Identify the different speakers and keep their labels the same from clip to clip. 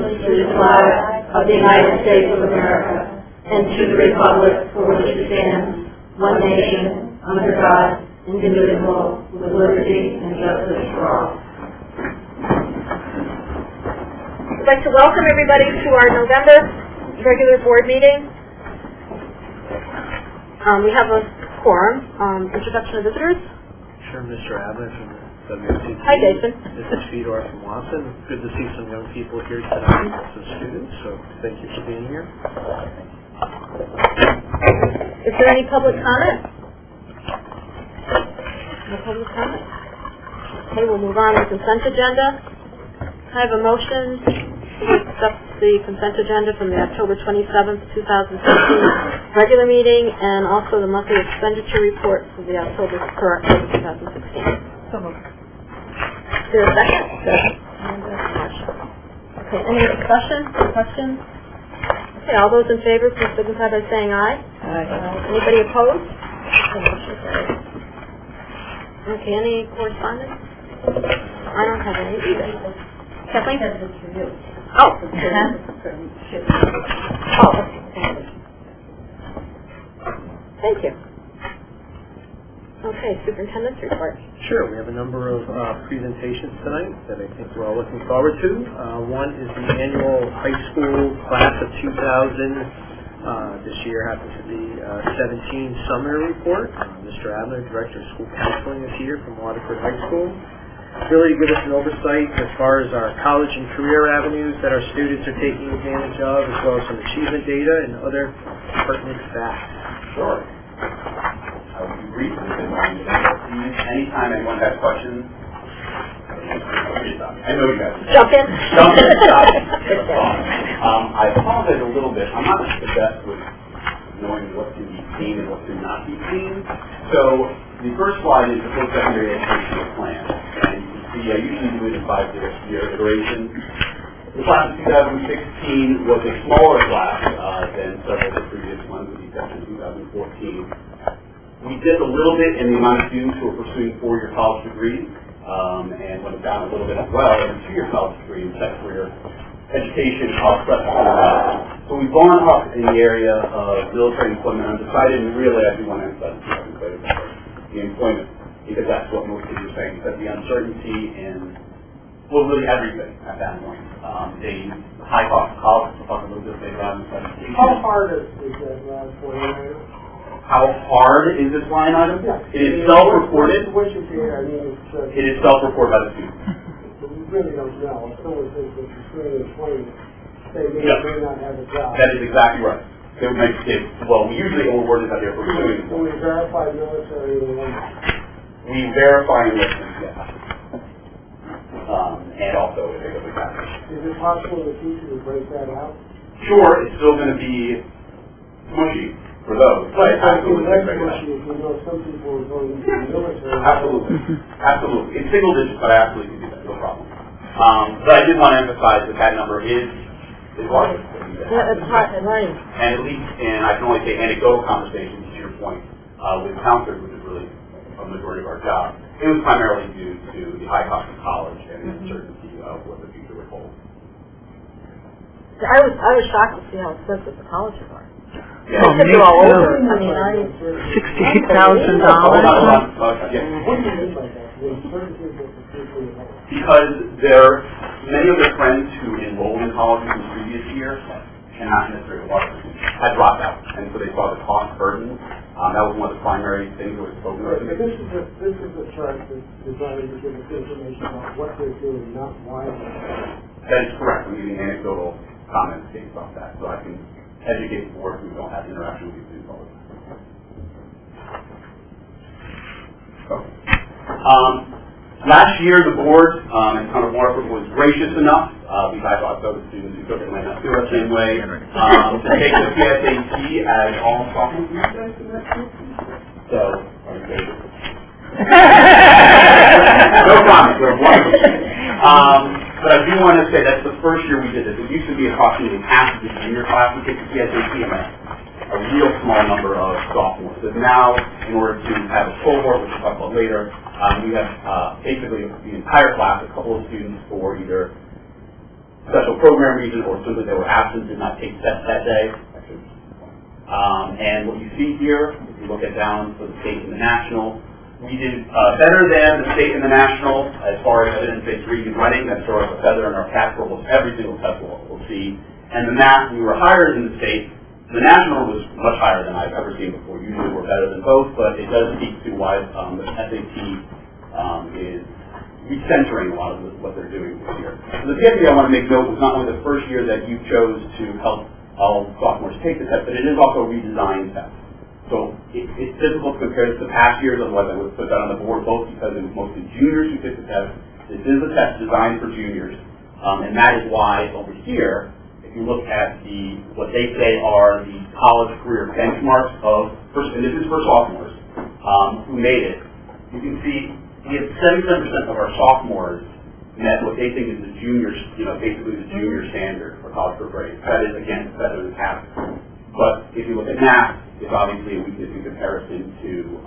Speaker 1: to the flag of the United States of America and to the republic for which it stands, one nation, under God, indivisible, with liberty and justice for all.
Speaker 2: I'd like to welcome everybody to our November regular board meeting. We have a quorum. Introduction of visitors.
Speaker 3: Sure, Mr. Adler from the WHS.
Speaker 2: Hi, Jason.
Speaker 3: This is Fedor from Watson. Good to see some young people here tonight, some students, so thank you for being here.
Speaker 2: Is there any public comment? No public comment? Okay, we'll move on to the consent agenda. I have a motion to accept the consent agenda from the October 27th, 2015 regular meeting and also the monthly expenditure report for the October 2016. So moved. Is there a second? Okay, any discussion or questions? Okay, all those in favor, please signify by saying aye. Aye. Anybody opposed? Okay, any correspondence? I don't have any either. Kathleen? Oh. Thank you. Okay, superintendent's report.
Speaker 3: Sure, we have a number of presentations tonight that I think we're all looking forward to. One is the annual high school class of 2000. This year happens to be 17 summer report. Mr. Adler, Director of School Counseling, is here from Waterford High School. Really to give us an oversight as far as our college and career avenues that our students are taking advantage of, as well as some achievement data and other pertinent facts.
Speaker 4: Sure. I will be brief. Anytime anyone has questions, I know you guys.
Speaker 2: Jump in.
Speaker 4: Jump in. I apologize a little bit. I'm not the best with knowing what can be seen and what can not be seen. So the first slide is the post-secondary educational plan. And you can see I usually do it in 5-year iterations. The class of 2016 was a smaller class than several of the previous ones, with the exception of 2014. We did a little bit in the amount of students who were pursuing 4-year college degrees, and went down a little bit as well in 2-year college degree and second career education So we've gone up in the area of military employment undecided, and really I do want to emphasize the employment, because that's what most people are saying, that the uncertainty in, well, really everything at that point. The high cost of college, we'll talk a little bit later on in the presentation.
Speaker 5: How hard is that line item?
Speaker 4: How hard is this line item?
Speaker 5: Yeah.
Speaker 4: It is self-reported.
Speaker 5: It
Speaker 4: is self-reported by the student.
Speaker 5: So we really don't know. If someone thinks that you're 20, they may not have a job.
Speaker 4: That is exactly right. They would make it, well, we usually award it that they're pursuing.
Speaker 5: So we verify military enrollment.
Speaker 4: We verify enlistment, yes. And also if they go to college.
Speaker 5: Is it possible in the future to break that out?
Speaker 4: Sure, it's still going to be mushy for those. But absolutely,
Speaker 5: if you know some people are going into the military.
Speaker 4: Absolutely. Absolutely. It's single digits, but I absolutely can do that, no problem. But I did want to emphasize that that number is large.
Speaker 2: Yeah, it's hot and right.
Speaker 4: And at least, and I can only say anecdotal conversations to your point, with counselors, which is really a majority of our job, it was primarily due to the high cost of college and the uncertainty of what the future would hold.
Speaker 2: I was shocked to see how expensive the colleges are.
Speaker 4: Yeah.
Speaker 2: Oh, me all over. I mean,
Speaker 1: $68,000.
Speaker 4: Because many of their friends who enrolled in colleges in the previous year cannot necessarily had dropped out, and so they saw the cost burden. That was one of the primary things that was spoken about.
Speaker 5: This is a chart that's designed to give us information about what they're doing, not why they're doing it.
Speaker 4: That is correct. I'm giving anecdotal comments based off that, so I can educate the board who don't have interaction with these all the time. Last year, the board and Town of Waterford was gracious enough, because I thought so, the students who took it might not do it the same way, to take the PSAT as all sophomores. So, no comment, they're wonderful. But I do want to say that's the first year we did this. It used to be approximately half of the junior class would take the PSAT, and a real small number of sophomores. So now, in order to have a cohort, which we'll talk about later, we have basically the entire class, a couple of students for either special program reason or simply they were absent, did not take tests that day. And what you see here, if you look at down for the state and the national, we did better than the state and the national as far as evidence-based reading and writing. That's sort of a feather in our cap for almost every single test we'll see. And the math, we were higher than the state. The national was much higher than I've ever seen before. Usually we're better than both, but it does speak to why the SAT is recentering a lot of what they're doing this year. So the other thing I want to make note was not only the first year that you chose to help all sophomores take the test, but it is also a redesigned test. So it's difficult to compare this to past years, otherwise I would put that on the board, both because it was mostly juniors who took the test. This is a test designed for juniors, and that is why over here, if you look at what they say are the college career benchmarks and this is for sophomores who made it, you can see we have 77% of our sophomores met what they think is the juniors, basically the junior standard for college career grades. That is, again, better than half. But if you look at math, it's obviously a weakness in comparison to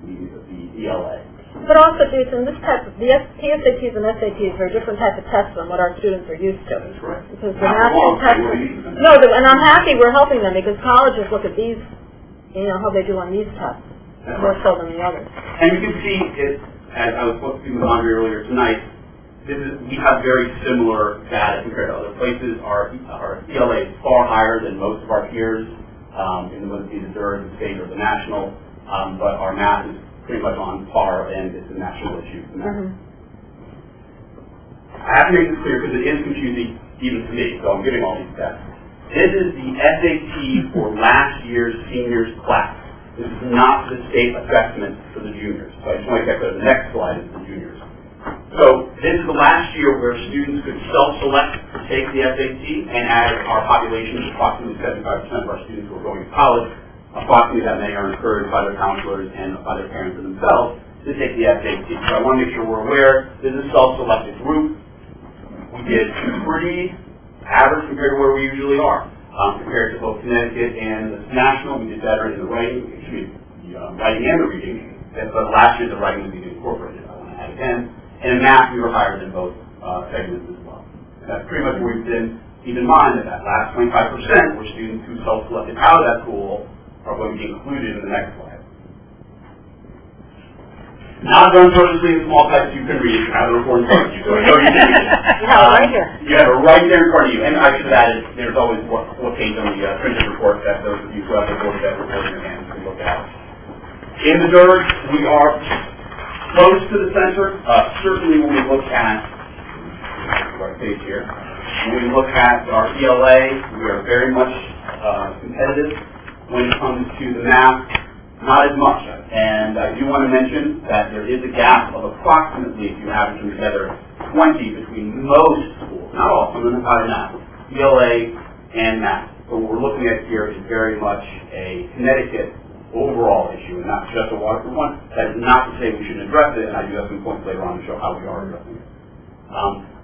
Speaker 4: the ELA.
Speaker 2: But also, Jason, the PSATs and SATs are a different type of test than what our students are used to.
Speaker 4: That's right.
Speaker 2: Because the national test, and I'm happy we're helping them because colleges look at these, how they do on these tests, more so than the others.
Speaker 4: And you can see it, as I was supposed to do with Andre earlier tonight, we have very similar data compared to other places. Our ELA is far higher than most of our peers in the third, the state, or the national, but our math is pretty much on par, and it's a national issue. I have to make this clear because it is confusing even to me, so I'm giving all these tests. This is the SAT for last year's seniors class. This is not the state assessment for the juniors. So I just want to get to the next slide is the juniors. So this is the last year where students could self-select to take the SAT, and as our population is approximately 75% of our students who are going to college, approximately that many are encouraged by their counselors and by their parents and themselves to take the SAT. So I want to make sure we're aware this is a self-selected group. We did pretty average compared to where we usually are. Compared to both Connecticut and the national, we did better in the writing, writing and the reading, but last year the writing was even incorporated. I want to add again. And in math, we were higher than both segments as well. And that's pretty much where we've been. Keep in mind that last 25% were students who self-selected out of that pool are going to be included in the next slide. Not done purposely in small text, you can read it. You have the report in front of you, so I know you can read it.
Speaker 2: You have it right here.
Speaker 4: You have it right there in front of you. And I should have added, there's always what page on the printed report that those of you who have the report that report in your hands can look at. In the dirt, we are close to the center. Certainly when we look at our page here, when we look at our ELA, we are very much competitive. When it comes to the math, not as much. And I do want to mention that there is a gap of approximately, if you average them together, 20 between most schools, not all, some of them are math, ELA and math. So what we're looking at here is very much a Connecticut overall issue, and not just a Waterford one. That is not to say we shouldn't address it, and I do have some points later on to show how we are addressing it.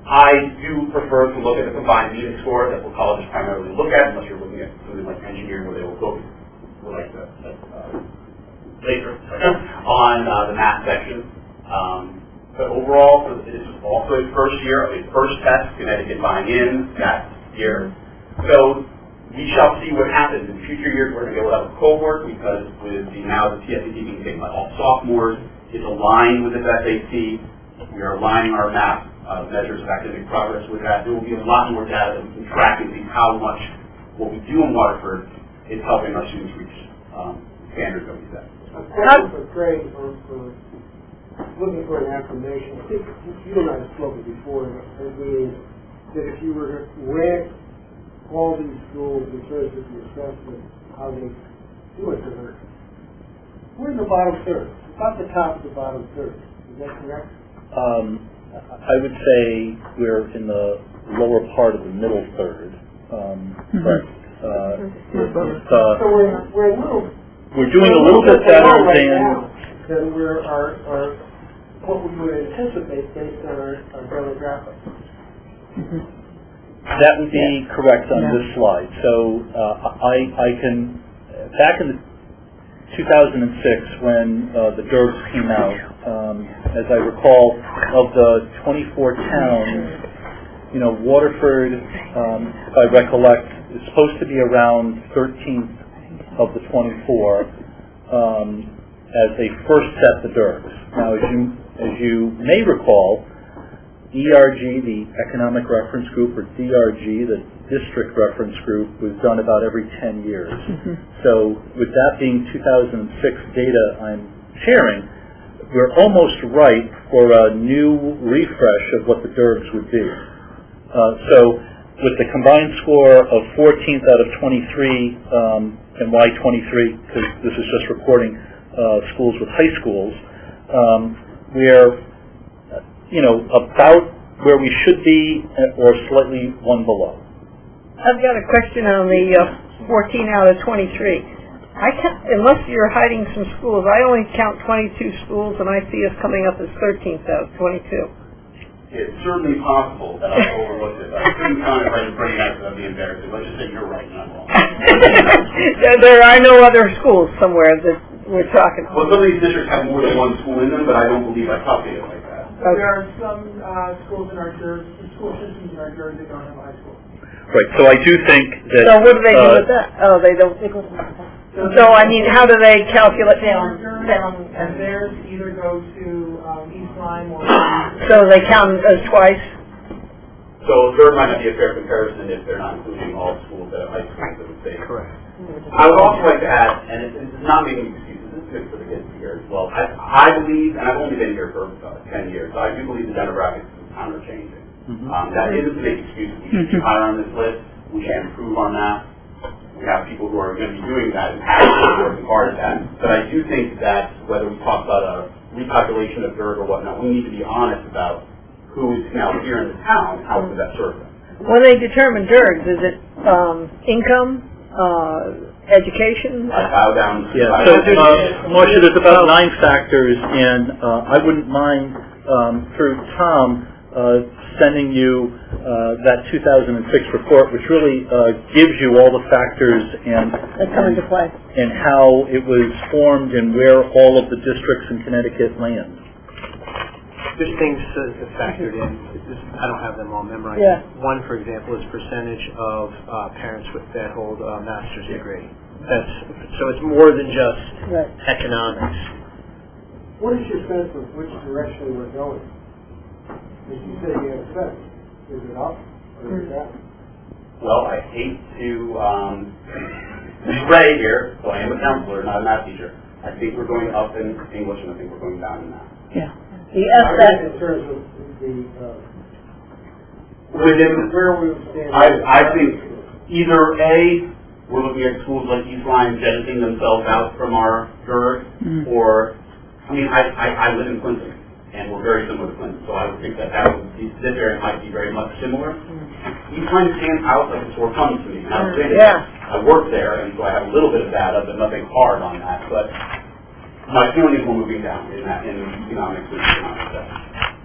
Speaker 4: I do prefer to look at the combined meeting score that what colleges primarily look at, unless you're looking at something like engineering where they will focus later on the math section. But overall, it is also a first year, a first test, Connecticut buying in that year. So we shall see what happens. In future years, we're going to be able to have a cohort because with now the PSAT being taken by all sophomores, it's aligned with the SAT. We are aligning our math measures of academic progress with that. There will be a lot more data that we can track and see how much what we do in Waterford is helping our students reach standards that we set.
Speaker 5: A question for Craig or for looking for an affirmation. I think you and I have spoken before, meaning that if you were to rank all these schools in terms of the assessment, how they do it, we're in the bottom third, about the top of the bottom third. Is that correct?
Speaker 6: I would say we're in the lower part of the middle third. But
Speaker 5: so we're a little.
Speaker 6: We're doing a little bit better
Speaker 5: than we're what we would anticipate based on our demographics.
Speaker 6: That would be correct on this slide. So I can, back in 2006 when the DERBs came out, as I recall, of the 24 towns, Waterford, if I recollect, is supposed to be around 13th of the 24 as they first set the DERGs. Now, as you may recall, ERG, the Economic Reference Group, or DRG, the District Reference Group, was done about every 10 years. So with that being 2006 data I'm sharing, we're almost right for a new refresh of what the DERGs would be. So with the combined score of 14th out of 23, and why 23? Because this is just recording schools with high schools. We're about where we should be, or slightly one below.
Speaker 7: I've got a question on the 14 out of 23. Unless you're hiding some schools, I only count 22 schools, and I see us coming up as 13th out of 22.
Speaker 4: It's certainly possible that I overlooked it. I couldn't count it right in front of you because that'd be embarrassing. Let's just say you're right and I'm wrong.
Speaker 7: There are no other schools somewhere that we're talking about.
Speaker 4: Well, some of these districts have more than one school in them, but I don't believe I calculated it like that.
Speaker 7: Okay.
Speaker 8: There are some schools in our school systems in our jury that don't have high school.
Speaker 6: Right, so I do think that...
Speaker 7: So what do they do with that? Oh, they don't... So, I mean, how do they calculate?
Speaker 8: And theirs either go to East Lyme or...
Speaker 7: So they count as twice?
Speaker 4: So third might not be a fair comparison if they're not including all schools that have high schools that would say.
Speaker 3: Correct.
Speaker 4: I would also like to add, and it's not making excuses, this is good for the kids here as well. I believe, and I've only been here for 10 years, so I do believe the demographics of the town are changing. That isn't to make excuses. We should be higher on this list. We should improve on that. We have people who are going to be doing that and have been working hard at that. But I do think that whether we talk about a recalculation of DERG or whatnot, we need to be honest about who is now here in the town and how we best serve them.
Speaker 7: When they determine DERGs, is it income, education?
Speaker 4: I bow down to
Speaker 6: Marcia, there's about 9 factors, and I wouldn't mind, through Tom, sending you that 2006 report, which really gives you all the factors and
Speaker 7: that come into play,
Speaker 6: and how it was formed and where all of the districts in Connecticut land.
Speaker 3: There's things factored in. I don't have them all memorized.
Speaker 7: Yeah.
Speaker 3: One, for example, is percentage of parents that hold a master's degree. So it's more than just economics.
Speaker 5: What is your sense of which direction we're going? As you say, you have a sense. Is it up or is it down?
Speaker 4: Well, I hate to be Ray here, so I am a counselor, not a math teacher. I think we're going up in English, and I think we're going down in math.
Speaker 7: Yeah. The SAT.
Speaker 5: In terms of the
Speaker 4: where we stand. I think either A, we're looking at schools like East Lyme jettisoning themselves out from our DERG, or I mean, I live in Clinton, and we're very similar to Clinton, so I would think that this area might be very much similar. East Lyme stands out like a sore thumb to me. I work there, and so I have a little bit of data, but nothing hard on that. But my feeling is we're moving down in economics and economics.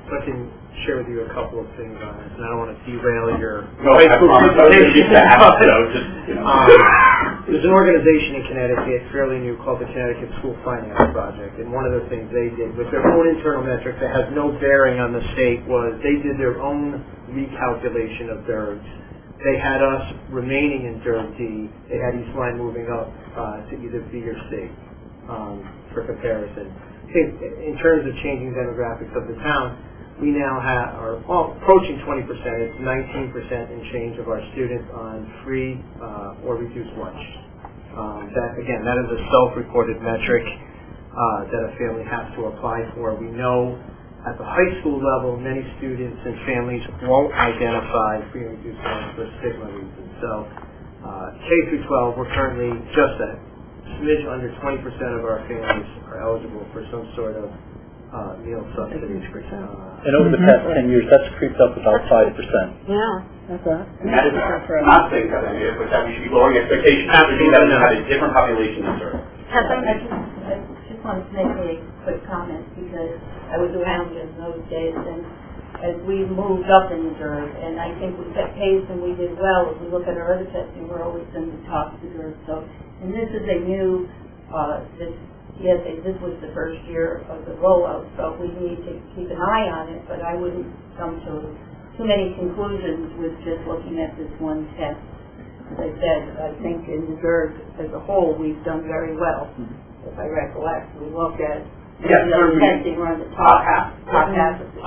Speaker 3: So I can share with you a couple of things on this, and I don't want to derail your...
Speaker 4: No, I promise.
Speaker 3: There's an organization in Connecticut, fairly new, called the Connecticut School Finance Project, and one of the things they did with their own internal metrics that has no bearing on the state was they did their own recalculation of DERGs. They had us remaining in DERG D. They had East Lyme moving up to either B or C for comparison. I think in terms of changing demographics of the town, we now are approaching 20%. It's 19% in change of our students on free or reduced lunch. That is a self-reported metric that a family has to apply for. We know at the high school level, many students and families won't identify free or reduced lunch for stigma reasons. So K through 12, we're currently just at smidge under 20% of our families are eligible for some sort of meal subsidies.
Speaker 6: And over the past 10 years, that's creeped up about 5%.
Speaker 2: Yeah.
Speaker 7: That's right.
Speaker 4: And that is not saying that we should be lowering expectations. We have a different population than DERG.
Speaker 1: I just wanted to make a quick comment because I was around in those days, and as we moved up in the DERG, and I think we set pace and we did well. If we look at our other testing, we're always in the top of the DERG. So, and this is a new, this was the first year of the rollout, so we need to keep an eye on it, but I wouldn't come to too many conclusions with just looking at this one test. As I said, I think in the DERG as a whole, we've done very well. If I recollect, we looked at the testing run the top half of the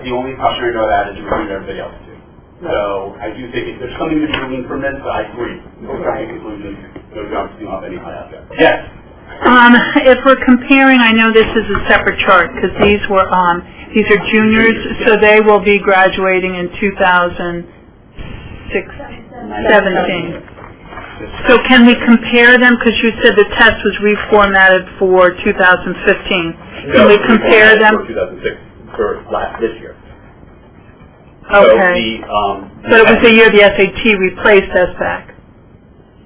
Speaker 4: the only cautionary note that is reviewing everybody else too. So I do think if there's something to be gleaned from this, I agree. No conclusions, no jumps, do not any high object. Yes.
Speaker 9: If we're comparing, I know this is a separate chart because these are juniors, so they will be graduating in 2017. So can we compare them? Because you said the test was reformatted for 2015. Can we compare them?
Speaker 4: For 2006, for this year.
Speaker 9: Okay. But it was the year the SAT replaced SBAC.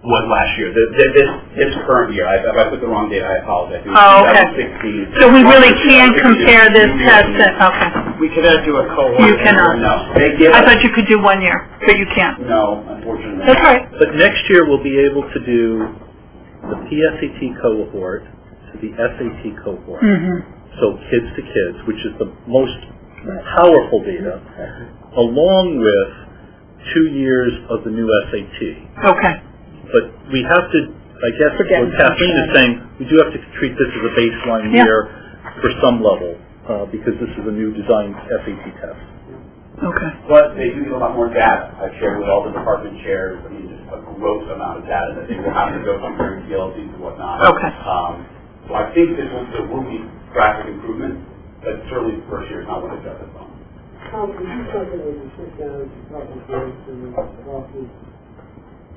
Speaker 4: Was last year. This current year. If I put the wrong date, I apologize.
Speaker 9: Oh, okay.
Speaker 4: 2016.
Speaker 9: So we really can't compare this test. Okay.
Speaker 3: We cannot do a cohort.
Speaker 9: You cannot.
Speaker 4: No.
Speaker 9: I thought you could do 1 year, but you can't.
Speaker 4: No, unfortunately.
Speaker 9: That's right.
Speaker 6: But next year we'll be able to do the PSAT cohort to the SAT cohort. So kids to kids, which is the most powerful data, along with 2 years of the new SAT.
Speaker 9: Okay.
Speaker 6: But we have to, I guess what Kathleen is saying, we do have to treat this as a baseline year for some level, because this is a new designed SAT test.
Speaker 9: Okay.
Speaker 4: But they do need a lot more data. I've shared with all the department chairs, I mean, just a gross amount of data that they will have to go comparing PLCs and whatnot.
Speaker 9: Okay.
Speaker 4: So I think there will be graphic improvement, but certainly the first year is not what it does at all.
Speaker 5: Tom, is this something that you sit down and talk with parents and talk with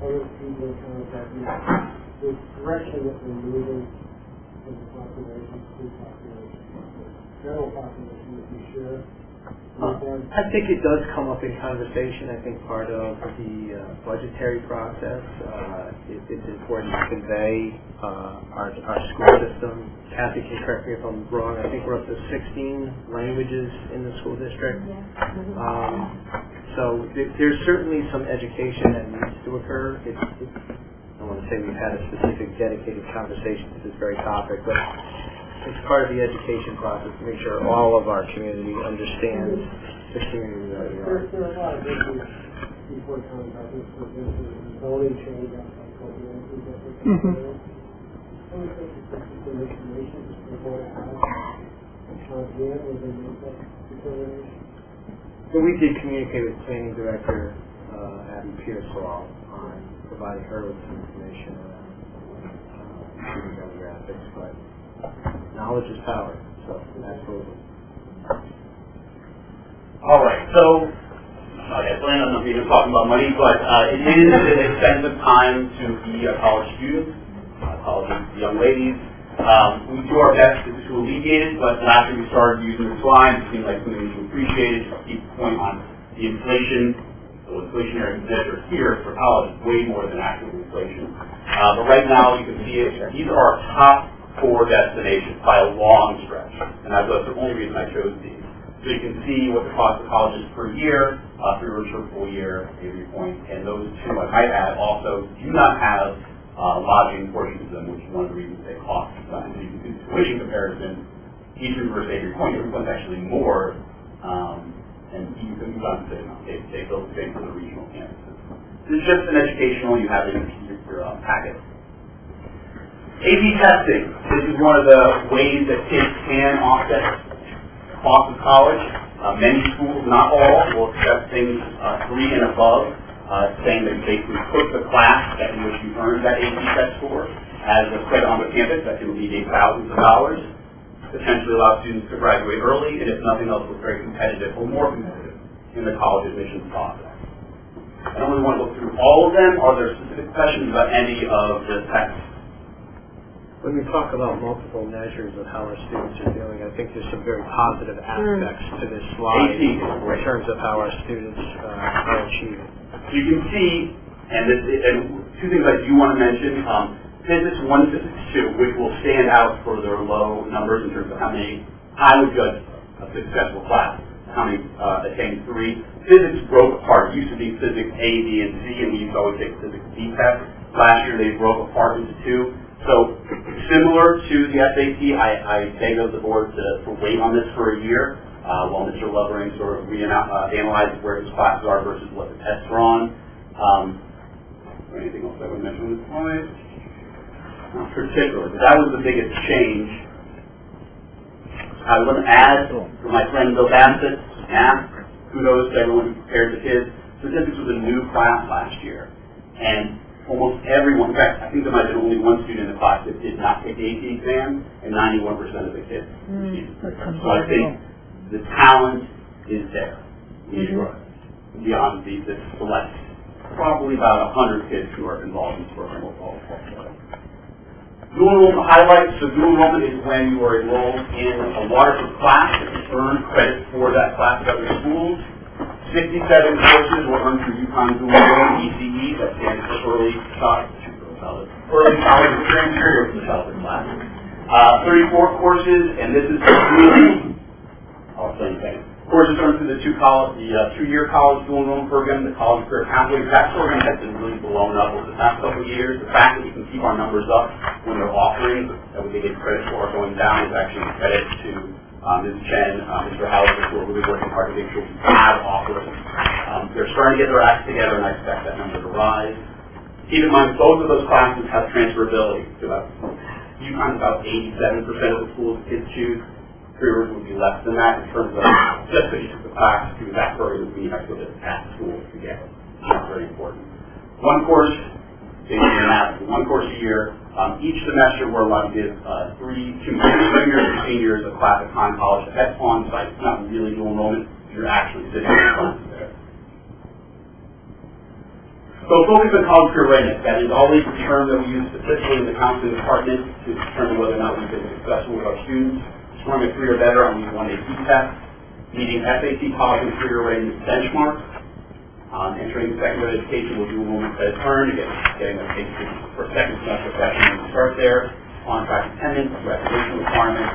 Speaker 5: other people in contact with the direction that we're moving from the population to population, general population, if you share?
Speaker 3: I think it does come up in conversation. I think part of the budgetary process, it's important to convey our school system. Kathy can correct me if I'm wrong. I think we're up to 16 languages in the school district. So there's certainly some education that needs to occur. I don't want to say we've had a specific dedicated conversation to this very topic, but it's part of the education process to make sure all of our community understands the community that we are.
Speaker 5: There are a lot of issues before contacting, for instance, zoning change outside comprehensive district. Some of the information is going to have again when they make that determination.
Speaker 3: So we did communicate with Planning Director Abby Pearsall on providing her with some information around student demographics, but knowledge is power, so absolutely.
Speaker 4: All right, so I plan on not even talking about money, but it is an expensive time to be a college student, college young ladies. We do our best to alleviate it, but last year we started using the slide. It seemed like something to appreciate it. To keep the point on the inflation, the inflationary measure here for college is way more than actual inflation. But right now you can see it. These are our top 4 destinations by a long stretch, and that's the only reason I chose these. So you can see what the cost of college is per year, for your full year, Avery Point, and those 2, I might add, also do not have lodging portions of them, which is one of the reasons they cost. So you can do tuition comparison, Eastern versus Avery Point. Avery Point's actually more, and you can move on to they built the same for the regional campuses. This is just an educational you have in your packet. A/B testing. This is one of the ways that kids can offset cost of college. Many schools, not all, will accept things 3 and above, saying that you basically put the class in which you earned that AP test score as a credit on the campus that can alleviate thousands of dollars, potentially allow students to graduate early, and if nothing else, was very competitive or more competitive in the college admissions process. I don't really want to go through all of them. Are there specific questions about any of the tests?
Speaker 3: When we talk about multiple measures of how our students are doing, I think there's some very positive aspects to this slide in terms of how our students are achieving.
Speaker 4: So you can see, and 2 things I do want to mention, Physics 1, Physics 2, which will stand out for their low numbers in terms of how many I would judge a successful class, how many attained 3. Physics broke apart. It used to be Physics A, B, and C, and we used to always take Physics B test. Last year they broke apart into 2. So similar to the SAT, I beg of the board to wait on this for a year. while Mr. Lovering sort of analyzes where his classes are versus what the tests are on. Anything else I would mention on this slide? Not particularly, but that was the biggest change. I want to add for my friend Bill Bassett, kudos to everyone who prepared the kids. Statistics was a new class last year, and almost everyone, in fact, I think there might have been only one student in the class that did not take the AP exam, and 91% of the kids received it. So I think the talent is there. Beyond the select, probably about 100 kids who are involved in this program overall. Dual enrollment highlights. So dual enrollment is when you are enrolled in a Waterford class and you earn credit for that class at other schools. 67 courses were earned through UConn dual enrollment, ECE, that stands for Early College Experience Childhood class. 34 courses, and this is really, I'll explain things. Courses earned through the two-year college dual enrollment program, the College Career Pathway. That program has been really blown up over the past couple of years. The fact that we can keep our numbers up when they're offering, that we get credit for, are going down, is actually a credit to Ms. Chen, Mr. Howard, who are really working hard to make sure we have offerings. They're starting to get their acts together, and I expect that number to rise. Keep in mind, both of those classes have transferability. UConn is about 87% of the schools kids choose. Careers would be less than that in terms of just because you took the class to that program, you have to go to that school together. That's very important. One course a year. Each semester we're allowed to give juniors and seniors a class at Conn College. That's on site. It's not really dual enrollment. You're actually sitting in the classes there. So focus on college career readiness. That is always a term that we use specifically in the counseling department to determine whether or not we've been successful with our students. Scoring a 3 or better on these 1 AP tests, meeting SAT college and career readiness benchmarks, entering secondary education will do enrollment credit earned, getting a case for second semester session when we start there, on-track attendance, graduation requirements,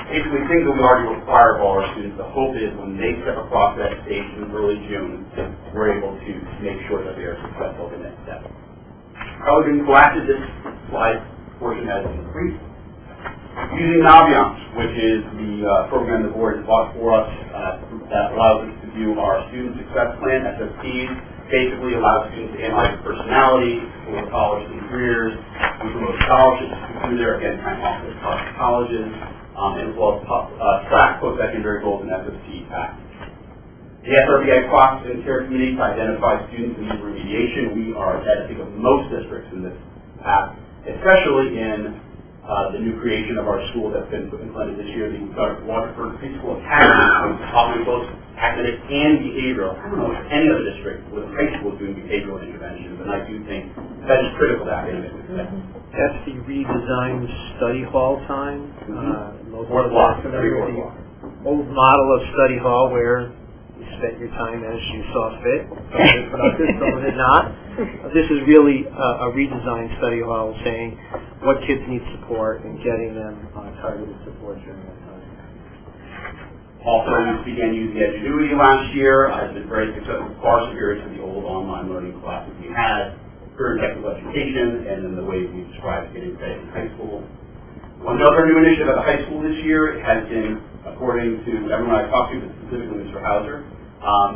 Speaker 4: basically things that we already require of all our students. The hope is when they step across that stage in early June, we're able to make sure that they are successful in the next step. How we can go after this slide portion has increased. Using Naviance, which is the program the board has bought for us that allows us to view our student success plan, SSPs, basically allows students to analyze personality, explore college and careers, we promote scholarships through there, again, trying to offer colleges, and as well as track post-secondary goals and SSP package. The SRBI Process and Care Committee to identify students in need of remediation. We are ahead, I think, of most districts in this path, especially in the new creation of our school that's been implemented this year, the Waterford Preschool Academy, offering both academic and behavioral. I don't know if any other district with high school is doing behavioral interventions, and I do think that is critical to academic success.
Speaker 3: That's the redesigned study hall time.
Speaker 4: Most familiar with the
Speaker 3: old model of study hall where you spent your time as you saw fit. Some did not. This is really a redesigned study hall saying what kids need support and getting them targeted support during that time.
Speaker 4: Also, we began using Edgenuity last year. It's been very successful, far superior to the old online learning classes we had. Career and technical education, and then the way we described getting credit in high school. Another new initiative at the high school this year has been, according to everyone I've talked to, but specifically Mr. Hauser,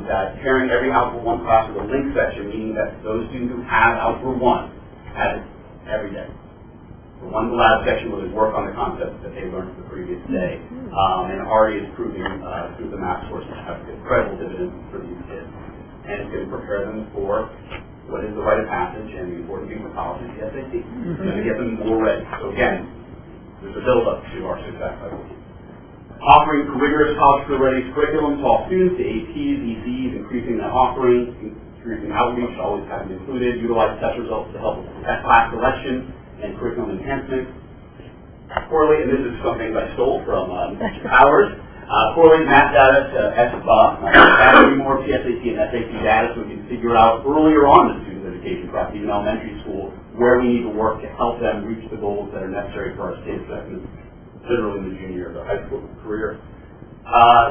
Speaker 4: that pairing every Algebra 1 class with a link section, meaning that those students who have Algebra 1 have it every day. So one lab section will work on the concepts that they learned the previous day, and already is proving through the math sources have incredible dividends for these kids, and it's going to prepare them for what is the rite of passage and the important thing for college is the SAT. It's going to get them more ready. So again, there's a build-up to our success, I believe. Offering rigorous college career readiness curriculum to all students, the APs, ECs, increasing that offering, increasing outreach, always having included, utilize test results to help with class selection and curriculum enhancement. Correlate, and this is something I stole from Mr. Powers, correlate math data to SBA, adding more PSAT and SAT data so we can figure out earlier on in the student education process, even elementary school, where we need to work to help them reach the goals that are necessary for our state assessment, literally in the junior year of their high school career.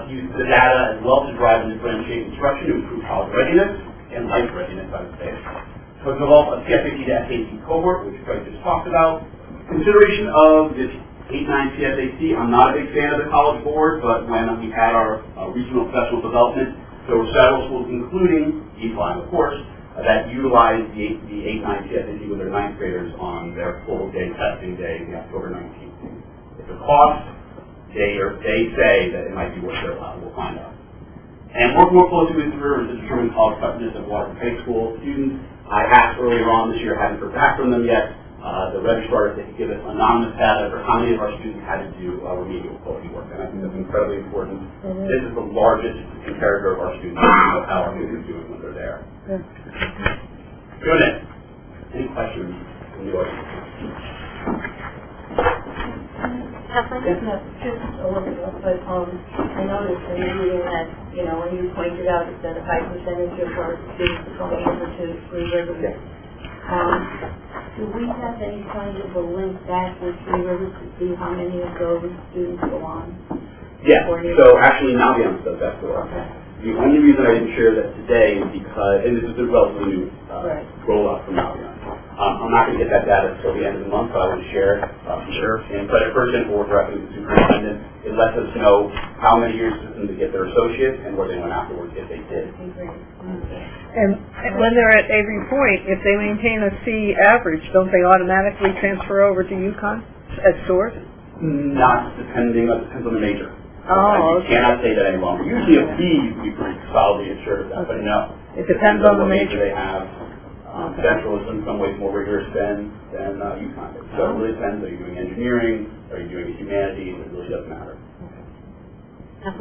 Speaker 4: Use the data as well to drive and differentiate instruction to improve college readiness and life readiness, I would say. So develop a PSAT to SAT cohort, which I just talked about. Consideration of this 8-9 PSAT, I'm not a big fan of the College Board, but when we had our regional professional development, there were several schools, including Eastline, of course, that utilized the 8-9 PSAT with their 9th graders on their full day testing day, the October 19th. It's a cost. They say that it might be worth their while. We'll find out. And work more closely with the Rivers to determine college effectiveness of water high school students. I asked earlier on this year, haven't heard back from them yet. The registrar, if they could give us anonymous data for how many of our students had to do remedial quality work, and I think that's incredibly important. This is the largest comparator of our students, of how our students are doing when they're there. Good. Any questions from the audience?
Speaker 1: Kathleen? No, just a little bit, but I noticed in the meeting that, when you pointed out that a high percentage of our students are going over to Three Rivers.
Speaker 4: Yeah.
Speaker 1: Do we have any kind of a link back with Three Rivers to see how many of those students go on?
Speaker 4: Yeah, so actually Naviance does that for us.
Speaker 1: Okay.
Speaker 4: The only reason I didn't share that today is because, and this is a relatively new rollout from Naviance. I'm not going to get that data until the end of the month, but I would share it.
Speaker 3: Sure.
Speaker 4: And credit person or directly to the superintendent. It lets us know how many years it took them to get their associate and where they went afterwards if they did.
Speaker 7: And when they're at Avery Point, if they maintain a C average, don't they automatically transfer over to UConn as source?
Speaker 4: Not depending, it depends on the major.
Speaker 7: Oh,
Speaker 4: You cannot say that any longer. Usually a B, you can be pretty solidly assured of that, but no.
Speaker 7: It depends on the
Speaker 4: what
Speaker 7: major
Speaker 4: they have. Central is in some ways more rigorous than UConn is. So it really depends. Are you doing engineering? Are you doing humanities? It really doesn't matter.
Speaker 1: I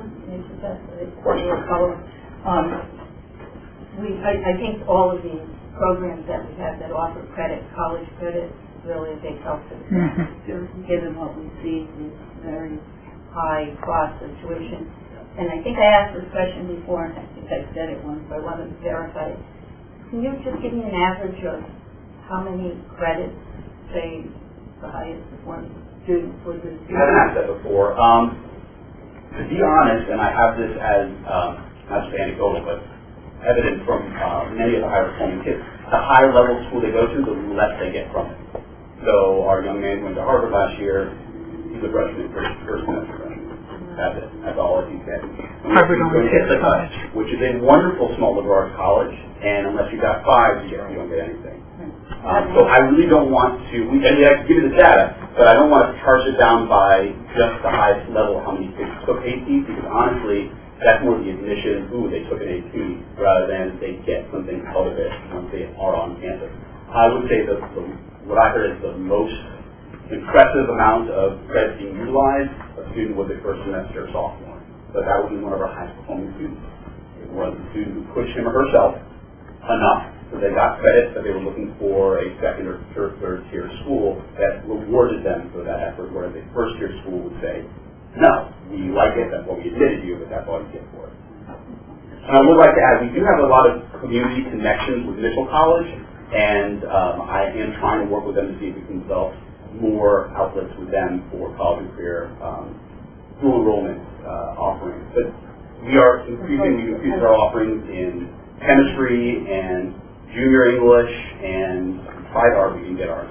Speaker 1: think all of these programs that we have that offer credit, college credit, really a big help to the parents, given what we see is very high cost of tuition. And I think I asked this question before, and I think I said it once, but I wanted to verify it. Can you just give me an average of how many credits, say, the highest performing students would receive?
Speaker 4: You haven't asked that before. To be honest, and I have this as not just anecdotal, but evident from many of the higher performing kids, the higher level school they go to, the less they get from it. So our young man went to Harvard last year. He's a freshman, first semester freshman. That's it. That's all that he's getting.
Speaker 9: Harvard only takes college.
Speaker 4: Which is a wonderful small liberal arts college, and unless you got 5, you don't get anything. So I really don't want to, and I can give you the data, but I don't want to charge it down by just the highest level, how many kids took AT, because honestly, that's more the admission, they took an AT, rather than they get something out of it once they are on campus. I would say that what I heard is the most impressive amount of credits being utilized, a student was a first semester sophomore. But that wasn't one of our highest performing students. It was a student who pushed him or herself enough so they got credit that they were looking for a second or third tier school that rewarded them for that effort, whereas a first tier school would say, no, we like it, that's what we admitted you, but that's all you get for it. And I would like to add, we do have a lot of community connections with Mitchell College, and I am trying to work with them to see if we can develop more outlets with them for college and career dual enrollment offerings. But we are increasing our offerings in chemistry and junior English and private art. We can get ours.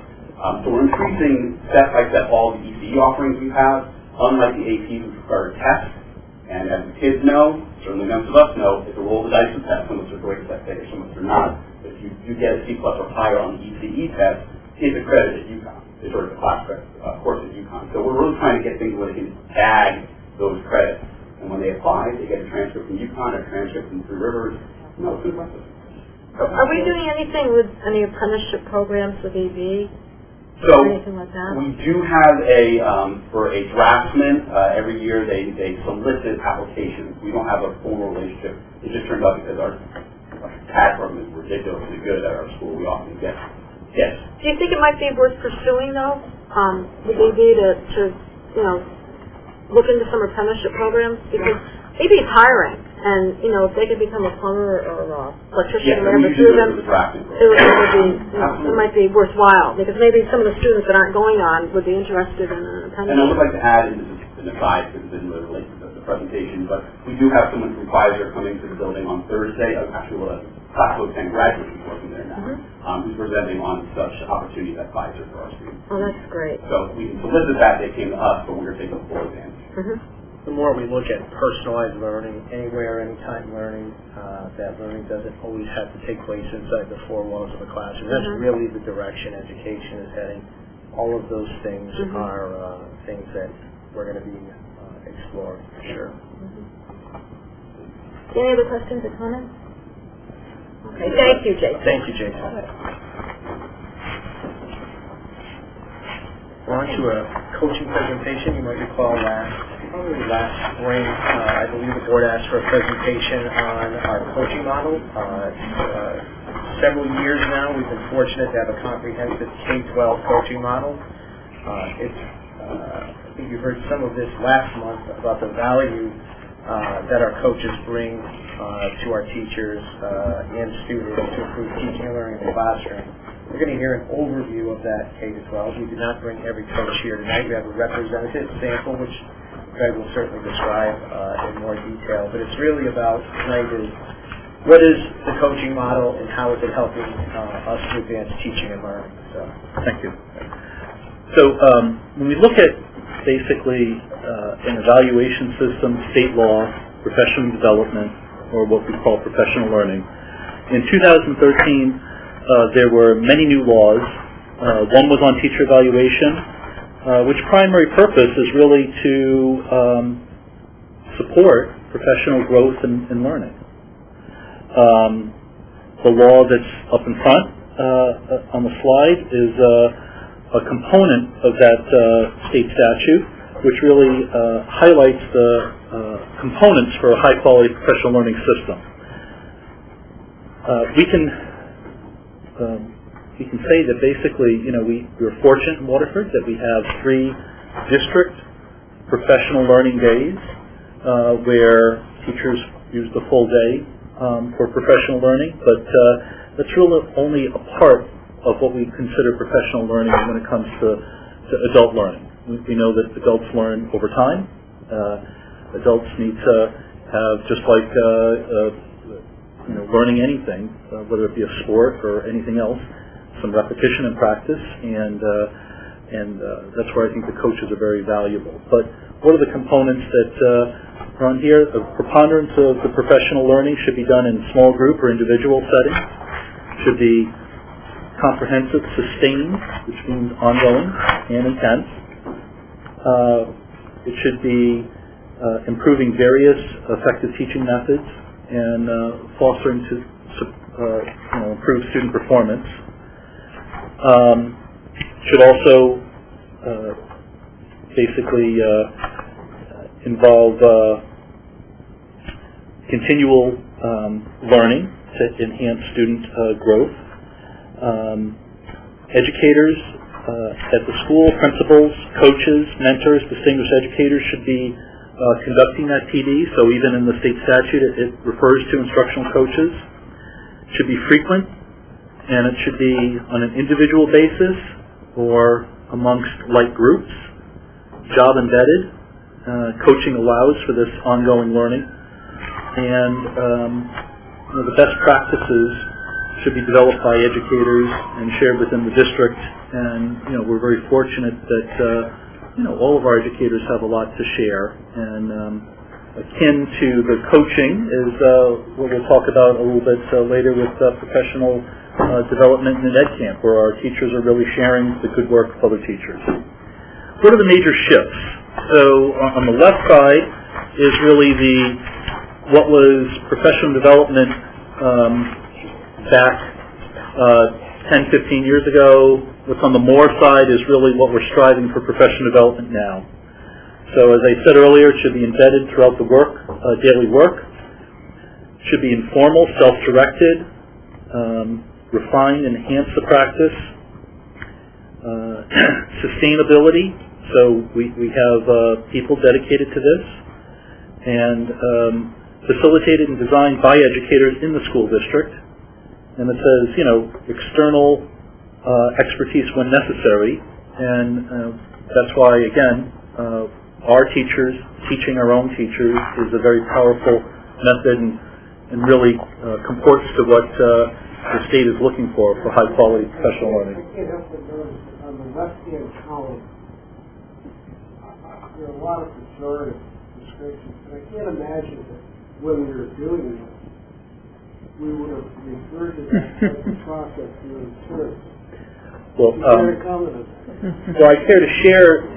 Speaker 4: So we're increasing step by step all the ECE offerings we have. Unlike the APs, which require a test, and as the kids know, certainly most of us know, it's a roll of the dice with tests. Some of us are great test takers, some of us are not. If you get a C+ or higher on the ECE test, it's accredited at UConn. It's sort of a class credit course at UConn. So we're really trying to get things where they can tag those credits. And when they apply, they get a transcript from UConn, a transcript from Three Rivers. It's impressive.
Speaker 2: Are we doing anything with any apprenticeship programs with EV?
Speaker 4: So
Speaker 2: anything like that?
Speaker 4: We do have for a draftsman, every year they solicit applications. We don't have a formal relationship. It just turned out because our CAD program is ridiculously good at our school. We often get yes.
Speaker 2: Do you think it might be worth pursuing though, with EV to look into some apprenticeship programs? Because EV is hiring, and if they could become a plumber or electrician or whatever through them, it might be worthwhile, because maybe some of the students that aren't going on would be interested in an apprenticeship.
Speaker 4: And I would like to add, and this is an aside because it didn't really relate to the presentation, but we do have someone from Pfizer coming to the building on Thursday. Actually, a class of 10 graduates working there now. who's presenting on such opportunities at Pfizer for our students.
Speaker 2: Oh, that's great.
Speaker 4: So we can solicit that, they came to us, but we're taking the full advantage.
Speaker 3: The more we look at personalized learning, anywhere, anytime learning, that learning doesn't always have to take place inside the four walls of a classroom. That's really the direction education is heading. All of those things are things that we're going to be exploring, for sure.
Speaker 2: Any other questions or comments? Okay, thank you, Jason.
Speaker 3: Thank you, Jason. We're on to a coaching presentation. You might recall probably last spring, I believe the board asked for a presentation on our coaching model. Several years now, we've been fortunate to have a comprehensive K-12 coaching model. I think you heard some of this last month about the value that our coaches bring to our teachers and students to improve teaching and learning in the classroom. We're going to hear an overview of that K-12. We did not bring every coach here tonight. We have a representative sample, which Greg will certainly describe in more detail. But it's really about tonight is what is the coaching model and how is it helping us to advance teaching and learning. So,
Speaker 6: thank you. So when we look at basically an evaluation system, state law, professional development, or what we call professional learning, in 2013 there were many new laws. One was on teacher evaluation, which primary purpose is really to support professional growth and learning. The law that's up in front on the slide is a component of that state statute, which really highlights the components for a high-quality professional learning system. We can say that basically, we're fortunate in Waterford that we have 3 district professional learning days where teachers use the full day for professional learning, but that's really only a part of what we consider professional learning when it comes to adult learning. We know that adults learn over time. Adults need to have, just like learning anything, whether it be a sport or anything else, some repetition and practice, and that's where I think the coaches are very valuable. But what are the components that are on here? A preponderance of the professional learning should be done in small group or individual settings. Should be comprehensive, sustained, which means ongoing and intense. It should be improving various effective teaching methods and fostering to improve student performance. Should also basically involve continual learning to enhance student growth. Educators at the school, principals, coaches, mentors, distinguished educators should be conducting that PD. So even in the state statute, it refers to instructional coaches. It should be frequent, and it should be on an individual basis or amongst like groups. Job embedded. Coaching allows for this ongoing learning. And the best practices should be developed by educators and shared within the district. And we're very fortunate that all of our educators have a lot to share. And akin to the coaching is what we'll talk about a little bit later with professional development in Ed Camp, where our teachers are really sharing the good work of other teachers. What are the major shifts? So on the left side is really what was professional development back 10, 15 years ago. What's on the more side is really what we're striving for professional development now. So as I said earlier, it should be embedded throughout the daily work. It should be informal, self-directed, refine and enhance the practice. Sustainability, so we have people dedicated to this, and facilitated and designed by educators in the school district. And it says, external expertise when necessary, and that's why, again, our teachers teaching our own teachers is a very powerful method and really comports to what the state is looking for high-quality professional learning.
Speaker 5: I can't help but notice that on the left-hand column, there are a lot of pejorative descriptions, and I can't imagine that when we were doing this, we would have referred to that as the process being served.
Speaker 6: Well,
Speaker 5: Care to comment on that?
Speaker 6: well, I care to share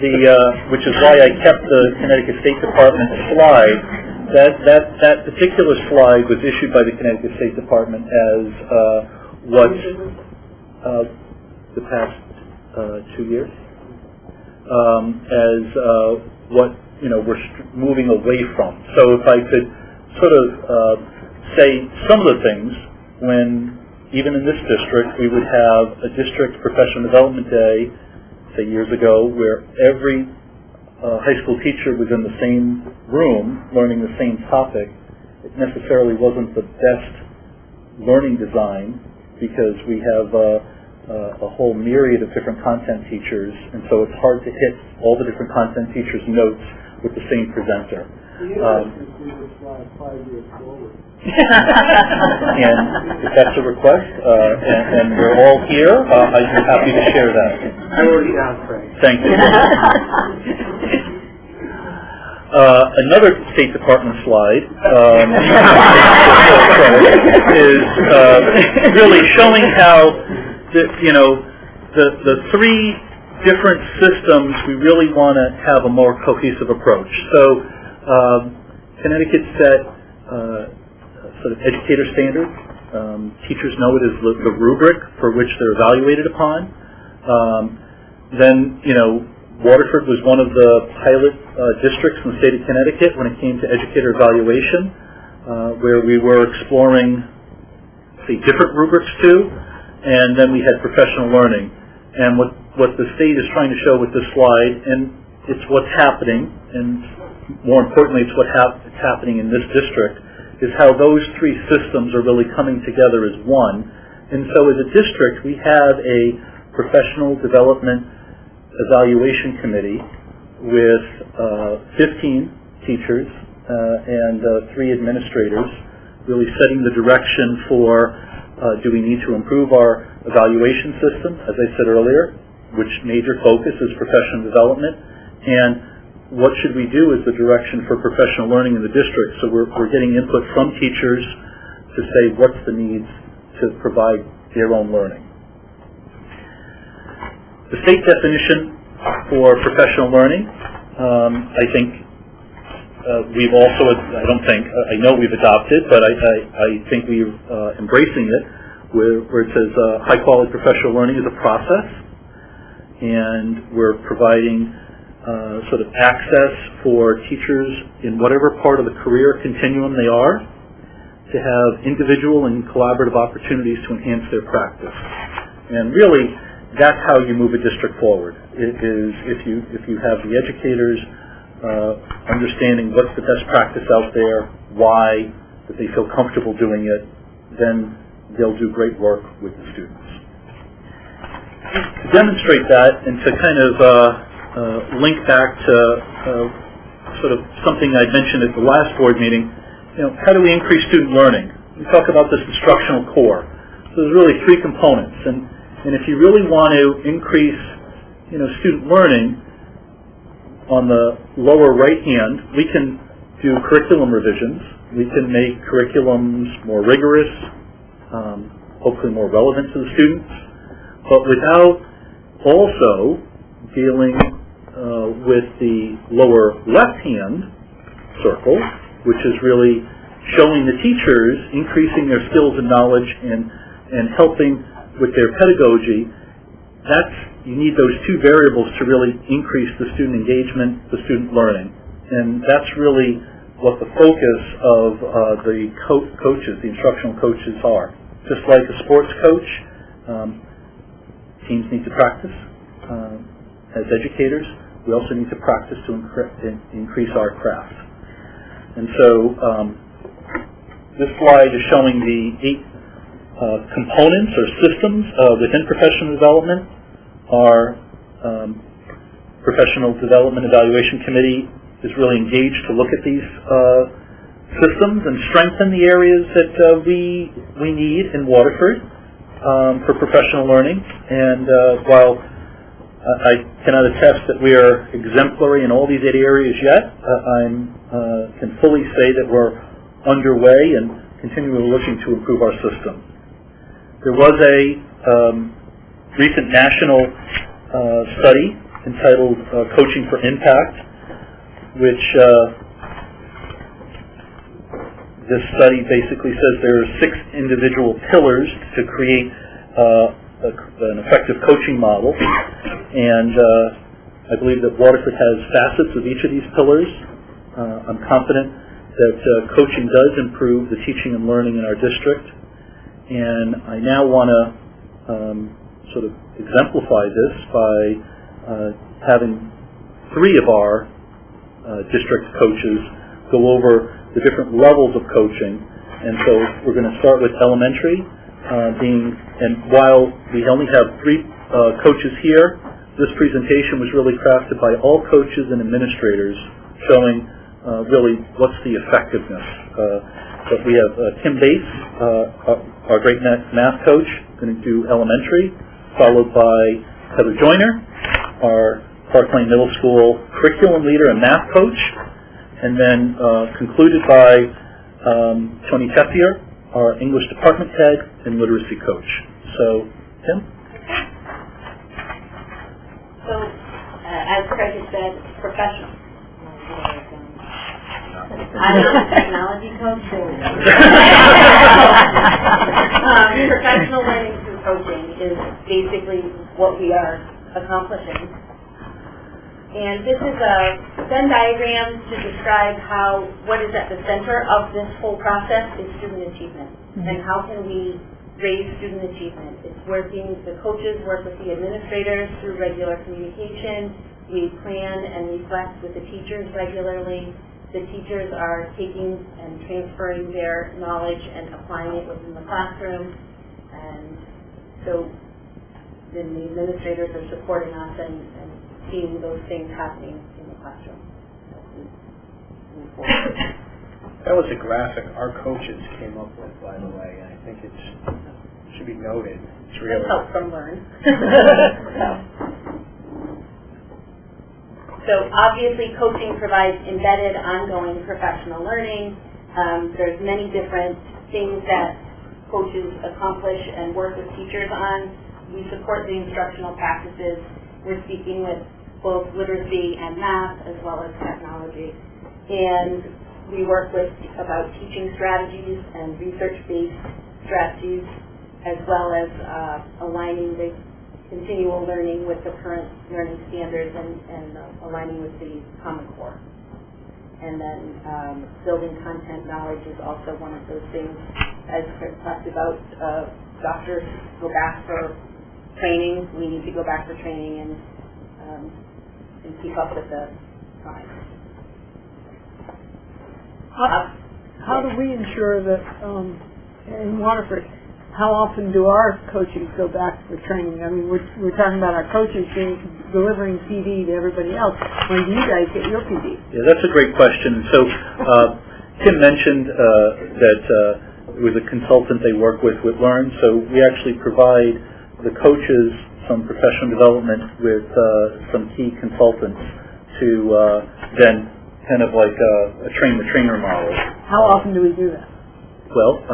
Speaker 6: which is why I kept the Connecticut State Department slide. That particular slide was issued by the Connecticut State Department as the past 2 years, as what we're moving away from. So if I could sort of say some of the things, when even in this district we would have a district professional development day, say years ago, where every high school teacher was in the same room learning the same topic. It necessarily wasn't the best learning design because we have a whole myriad of different content teachers, and so it's hard to hit all the different content teachers' notes with the same presenter. And if that's a request, and we're all here, I'd be happy to share that. Thank you. Another State Department slide is really showing how the three different systems, we really want to have a more cohesive approach. So Connecticut set sort of educator standards. Teachers know it as the rubric for which they're evaluated upon. Then, Waterford was one of the pilot districts in the state of Connecticut when it came to educator evaluation, where we were exploring, say, different rubrics too, and then we had professional learning. And what the state is trying to show with this slide, and it's what's happening, and more importantly, it's what's happening in this district, is how those three systems are really coming together as one. And so as a district, we have a professional development evaluation committee with 15 teachers and 3 administrators, really setting the direction for do we need to improve our evaluation system, as I said earlier, which major focus is professional development, and what should we do as the direction for professional learning in the district. So we're getting input from teachers to say what's the needs to provide their own learning. The state definition for professional learning, I think we've also, I know we've adopted, but I think we're embracing it, where it says high quality professional learning is a process, and we're providing sort of access for teachers in whatever part of the career continuum they are to have individual and collaborative opportunities to enhance their practice. And really, that's how you move a district forward. It is if you have the educators understanding what's the best practice out there, why, that they feel comfortable doing it, then they'll do great work with the students. To demonstrate that and to kind of link back to sort of something I mentioned at the last board meeting, how do we increase student learning? We talk about this instructional core. So there's really 3 components, and if you really want to increase, student learning, on the lower right hand, we can do curriculum revisions. We can make curriculums more rigorous, hopefully more relevant to the students, but without also dealing with the lower left-hand circle, which is really showing the teachers increasing their skills and knowledge and helping with their pedagogy. You need those 2 variables to really increase the student engagement, the student learning. And that's really what the focus of the coaches, the instructional coaches are. Just like a sports coach, teams need to practice. As educators, we also need to practice to increase our craft. And so this slide is showing the 8 components or systems within professional development. Our Professional Development Evaluation Committee is really engaged to look at these systems and strengthen the areas that we need in Waterford. for professional learning, and while I cannot attest that we are exemplary in all these 8 areas yet, I can fully say that we're underway and continually looking to improve our system. There was a recent national study entitled Coaching for Impact, which this study basically says there are 6 individual pillars to create an effective coaching model, and I believe that Waterford has facets of each of these pillars. I'm confident that coaching does improve the teaching and learning in our district, and I now want to sort of exemplify this by having 3 of our district coaches go over the different levels of coaching. And so we're going to start with elementary, and while we only have 3 coaches here, this presentation was really crafted by all coaches and administrators, showing really what's the effectiveness. But we have Tim Bates, our great math coach, going to do elementary, followed by Heather Joyner, our Park Lane Middle School curriculum leader and math coach, and then concluded by Tony Teppier, our English department head and literacy coach. So, Tim?
Speaker 1: So, as Craig has said, professional. I'm not a technology coach. Professional learning through coaching is basically what we are accomplishing. And this is a Venn diagram to describe what is at the center of this whole process is student achievement. And how can we raise student achievement? It's the coaches work with the administrators through regular communication. We plan and reflect with the teachers regularly. The teachers are taking and transferring their knowledge and applying it within the classroom. And so then the administrators are supporting us and seeing those things happening in the classroom.
Speaker 3: That was a graphic our coaches came up with, by the way, and I think it should be noted. It's really
Speaker 1: help them learn. So obviously coaching provides embedded, ongoing professional learning. There's many different things that coaches accomplish and work with teachers on. We support the instructional practices. We're speaking with both literacy and math as well as technology. And we work with about teaching strategies and research-based strategies, as well as aligning the continual learning with the current learning standards and aligning with the Common Core. And then building content knowledge is also one of those things. As Chris talked about, doctors go back for training. We need to go back for training and keep up with the times.
Speaker 7: How do we ensure that in Waterford, how often do our coaches go back for training? I mean, we're talking about our coaches delivering PD to everybody else. When do you guys get your PD?
Speaker 6: Yeah, that's a great question. So Tim mentioned that with a consultant they work with Learn, so we actually provide the coaches some professional development with some key consultants to then kind of like a train-the-trainer model.
Speaker 7: How often do we do that?
Speaker 6: Well,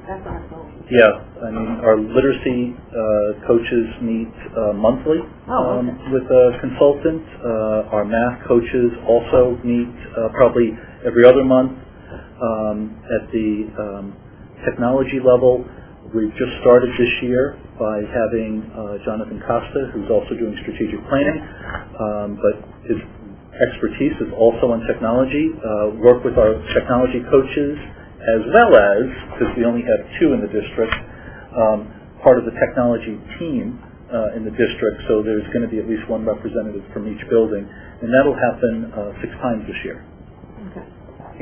Speaker 1: That's our goal.
Speaker 6: yeah, I mean, our literacy coaches meet monthly with a consultant. Our math coaches also meet probably every other month. At the technology level, we've just started this year by having Jonathan Costa, who's also doing strategic planning, but his expertise is also on technology, work with our technology coaches, as well as, because we only have 2 in the district, part of the technology team in the district, so there's going to be at least 1 representative from each building, and that'll happen 6 times this year.
Speaker 7: Okay.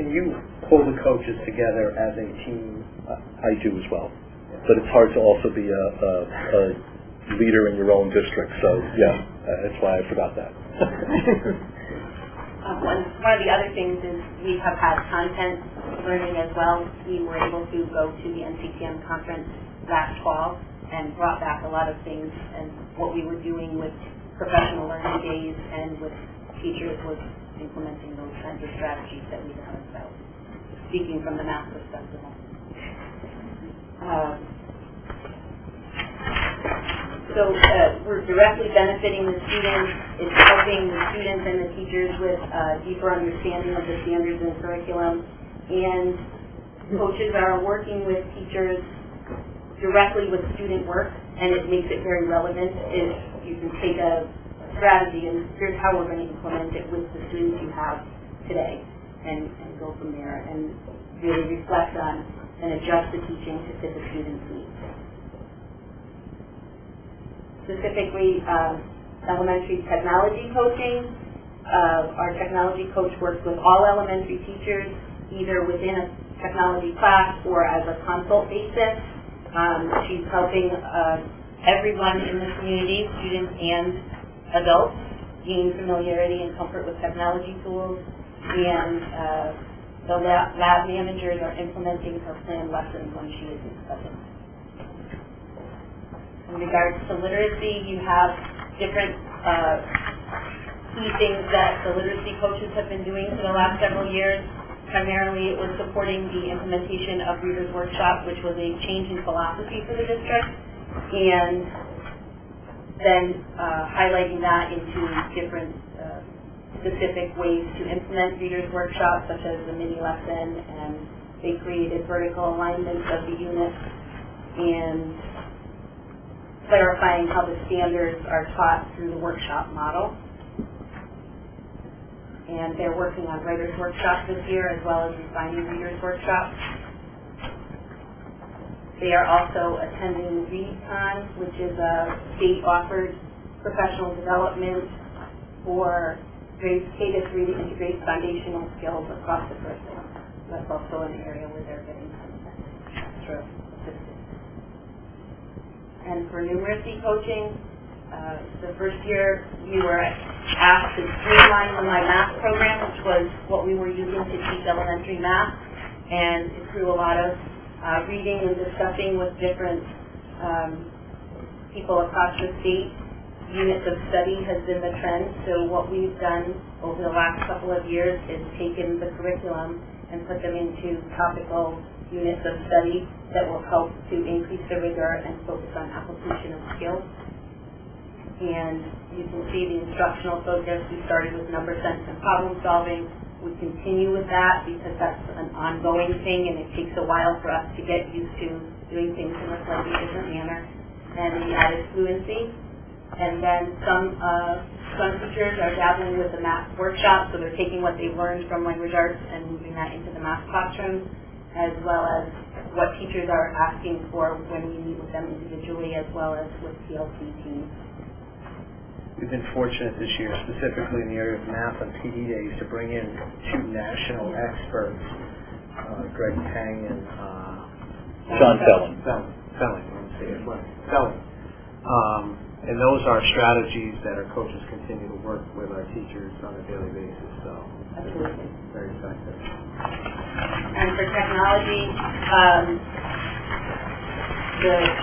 Speaker 3: Can you pull the coaches together as a team?
Speaker 6: I do as well, but it's hard to also be a leader in your own district, so yeah, that's why I forgot that.
Speaker 1: One of the other things is we have had content learning as well. We were able to go to the NCTM conference last fall and brought back a lot of things, and what we were doing with professional learning days and with teachers was implementing those kinds of strategies that we learned about, speaking from the math perspective. So we're directly benefiting the students. It's helping the students and the teachers with deeper understanding of the standards and curriculum. And coaches are working with teachers directly with student work, and it makes it very relevant. If you can take a strategy and here's how we're going to implement it with the students you have today, and go from there, and really reflect on and adjust the teaching to fit the students' needs. Specifically, elementary technology coaching. Our technology coach works with all elementary teachers, either within a technology class or as a consult basis. She's helping everyone in the community, students and adults, gain familiarity and comfort with technology tools, and the lab managers are implementing her planned lessons when she isn't present. In regards to literacy, you have different key things that the literacy coaches have been doing for the last several years. Primarily, it was supporting the implementation of Reader's Workshop, which was a change in philosophy for the district, and then highlighting that into different specific ways to implement Reader's Workshop, such as the mini lesson, and they created vertical alignments of the units, and clarifying how the standards are taught through the workshop model. And they're working on Writer's Workshop this year, as well as refining Reader's Workshop. They are also attending ReadCon, which is a state-offered professional development for grades K to 3 to integrate foundational skills across the curriculum. That's also an area where they're getting some extra assistance. And for numeracy coaching, the first year we were asked to streamline the My Math program, which was what we were using to teach elementary math, and through a lot of reading and discussing with different people across the state, units of study has been the trend. So what we've done over the last couple of years is taken the curriculum and put them into topical units of study that will help to increase the rigor and focus on application of skills. And you can see the instructional focus. We started with number sense and problem solving. We continue with that because that's an ongoing thing, and it takes a while for us to get used to doing things in a slightly different manner. And we added fluency. And then some teachers are dabbling with the math workshop, so they're taking what they've learned from language arts and moving that into the math classroom, as well as what teachers are asking for when we meet with them individually, as well as with PLC teams.
Speaker 3: We've been fortunate this year, specifically in the area of math and PD days, to bring in 2 national experts, Greg Tang and
Speaker 6: Sean Felling.
Speaker 3: And those are strategies that our coaches continue to work with our teachers on a daily basis. So
Speaker 1: absolutely,
Speaker 3: very effective.
Speaker 1: And for technology,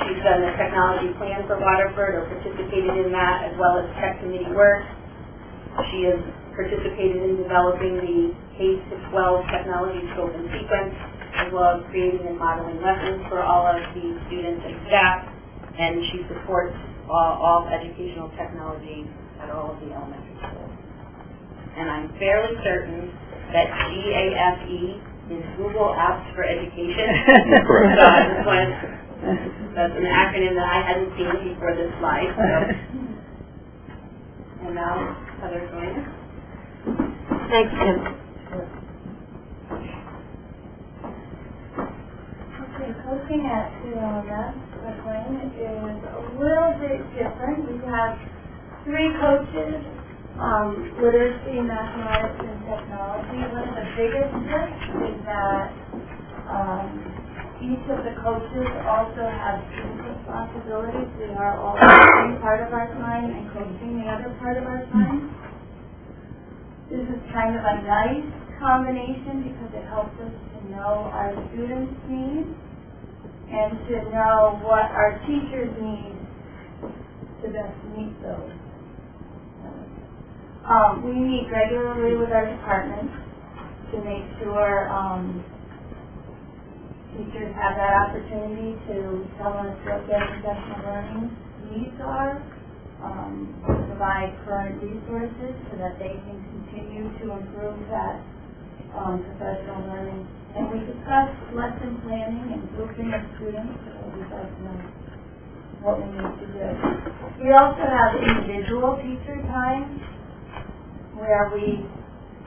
Speaker 1: she's done the technology plan for Waterford, or participated in that, as well as tech committee work. She has participated in developing the K-12 technology scope and sequence, as well as creating and modeling lessons for all of the students and staff, and she supports all educational technology at all of the elementary schools. And I'm fairly certain that GAFE is Google Apps for Education.
Speaker 6: Correct.
Speaker 1: So I just wanted, that's an acronym that I hadn't seen before this slide. So. And now, Heather Joyner.
Speaker 2: Thanks, Kim.
Speaker 10: Okay, coaching at CLMS is a little bit different. We have 3 coaches, literacy, mathematics, and technology. One of the biggest shifts is that each of the coaches also have student responsibilities. We are all teaching part of our time and coaching the other part of our time. This is kind of a nice combination because it helps us to know our students' needs and to know what our teachers need to best meet those. We meet regularly with our departments to make sure teachers have that opportunity to tell us what their professional learning needs are, provide current resources so that they can continue to improve that professional learning. And we discuss lesson planning and grouping of students so that we both know what we need to do. We also have individual teacher time where we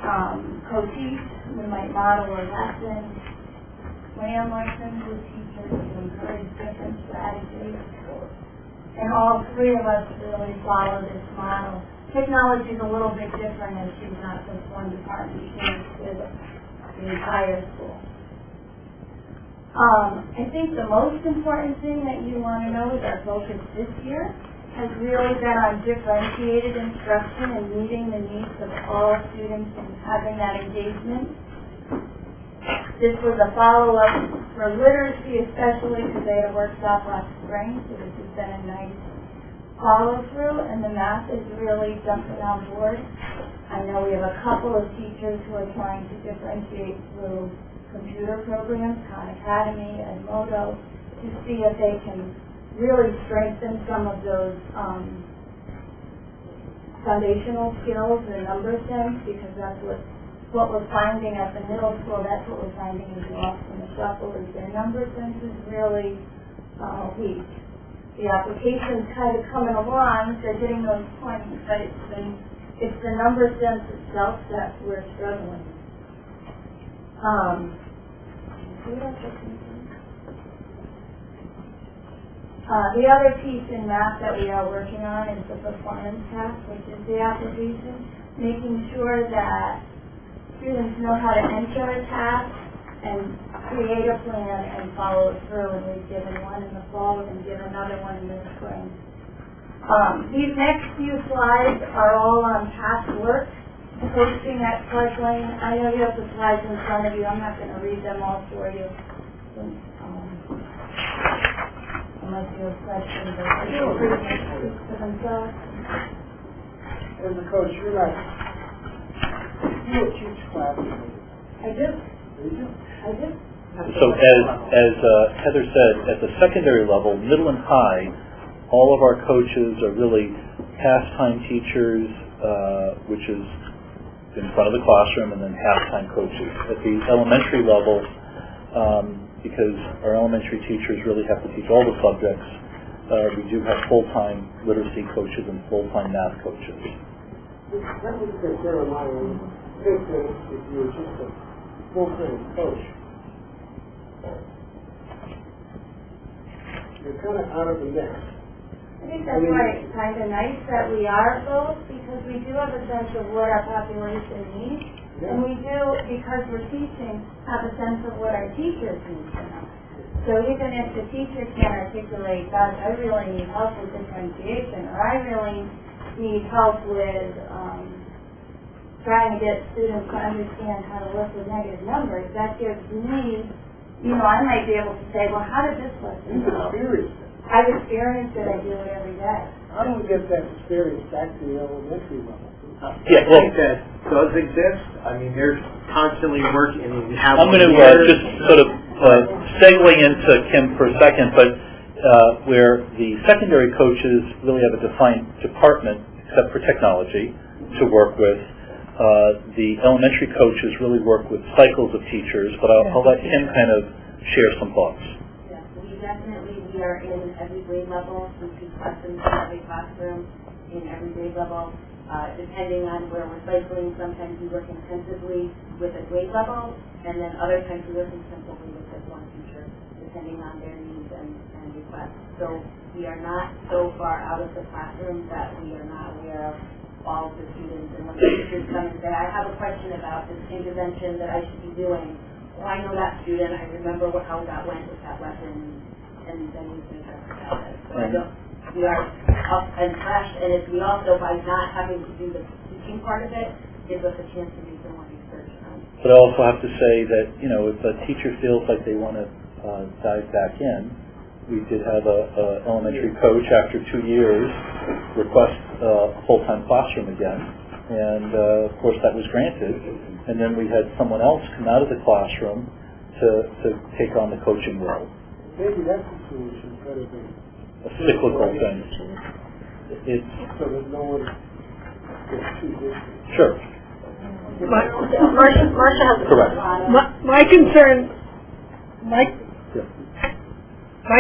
Speaker 10: co-teach. We might model a lesson, plan lessons with teachers to encourage different strategies. And all three of us really follow this model. Technology is a little bit different as she's not just one department, she's with the entire school. I think the most important thing that you want to know is our focus this year has really been on differentiated instruction and meeting the needs of all students and having that engagement. This was a follow-up for literacy especially because they had a workshop last spring, so this has been a nice follow-through, and the math is really jumping on board. I know we have a couple of teachers who are trying to differentiate through computer programs, Khan Academy, and Modo, to see if they can really strengthen some of those foundational skills and number sense, because that's what we're finding at the middle school. That's what we're finding is lost in the shuffle, is their number sense is really weak. The application's kind of coming along, they're getting those points, but it's the number sense itself that we're struggling. The other piece in math that we are working on is the performance task, which is the application, making sure that students know how to enter a task and create a plan and follow it through. And we've given one in the fall, we're going to give another one in the spring. These next few slides are all on past work, posting at floodplain. I know you have the slides in front of you. I'm not going to read them all for you. Unless you have questions, or pretty much speak for themselves.
Speaker 5: As a coach, you teach classes.
Speaker 10: I do.
Speaker 5: You do?
Speaker 10: I do.
Speaker 6: So as Heather said, at the secondary level, middle and high, all of our coaches are really pastime teachers, which is in front of the classroom, and then half-time coaches. At the elementary level, because our elementary teachers really have to teach all the subjects, we do have full-time literacy coaches and full-time math coaches.
Speaker 5: That was a concern of mine. I think that if you were just a full-time coach, you're kind of out of the mix.
Speaker 10: I think that's why it's kind of nice that we are both, because we do have a sense of what our population needs, and we do, because we're teaching, have a sense of what our teachers need from us. So even if the teacher can't articulate, gosh, I really need help with differentiation, or I really need help with trying to get students to understand how to work with negative numbers, that gives me, I might be able to say, well, how did this lesson go? I've experienced it, I do it every day.
Speaker 5: How do we get that experience back to the elementary level?
Speaker 3: Yeah, well, I think that does exist. I mean, they're constantly working. I mean, we have.
Speaker 6: I'm going to just sort of segue into Kim for a second, but where the secondary coaches really have a defined department, except for technology, to work with. The elementary coaches really work with cycles of teachers, but I'll let Kim kind of share some thoughts.
Speaker 11: Yes, we are in every grade level. We teach lessons in every classroom in every grade level. Depending on where we're cycling, sometimes we work intensively with a grade level, and then other times we work intensively with just one teacher, depending on their needs and requests. So we are not so far out of the classroom that we are not aware of all of the students. And when the teachers come and say, I have a question about this intervention that I should be doing, well, I know that student, I remember how that went with that lesson, and then we can address that. So we are up and fresh, and we also, by not having to do the teaching part of it, gives us a chance to do some more research.
Speaker 6: But I also have to say that, if a teacher feels like they want to dive back in. We did have a elementary coach after 2 years request a full-time classroom again, and of course that was granted. And then we had someone else come out of the classroom to take on the coaching role.
Speaker 5: Maybe that's the solution, instead of
Speaker 6: A cyclical thing.
Speaker 5: so that no one gets too distant.
Speaker 6: Sure.
Speaker 2: Marcia has
Speaker 6: Correct.
Speaker 7: My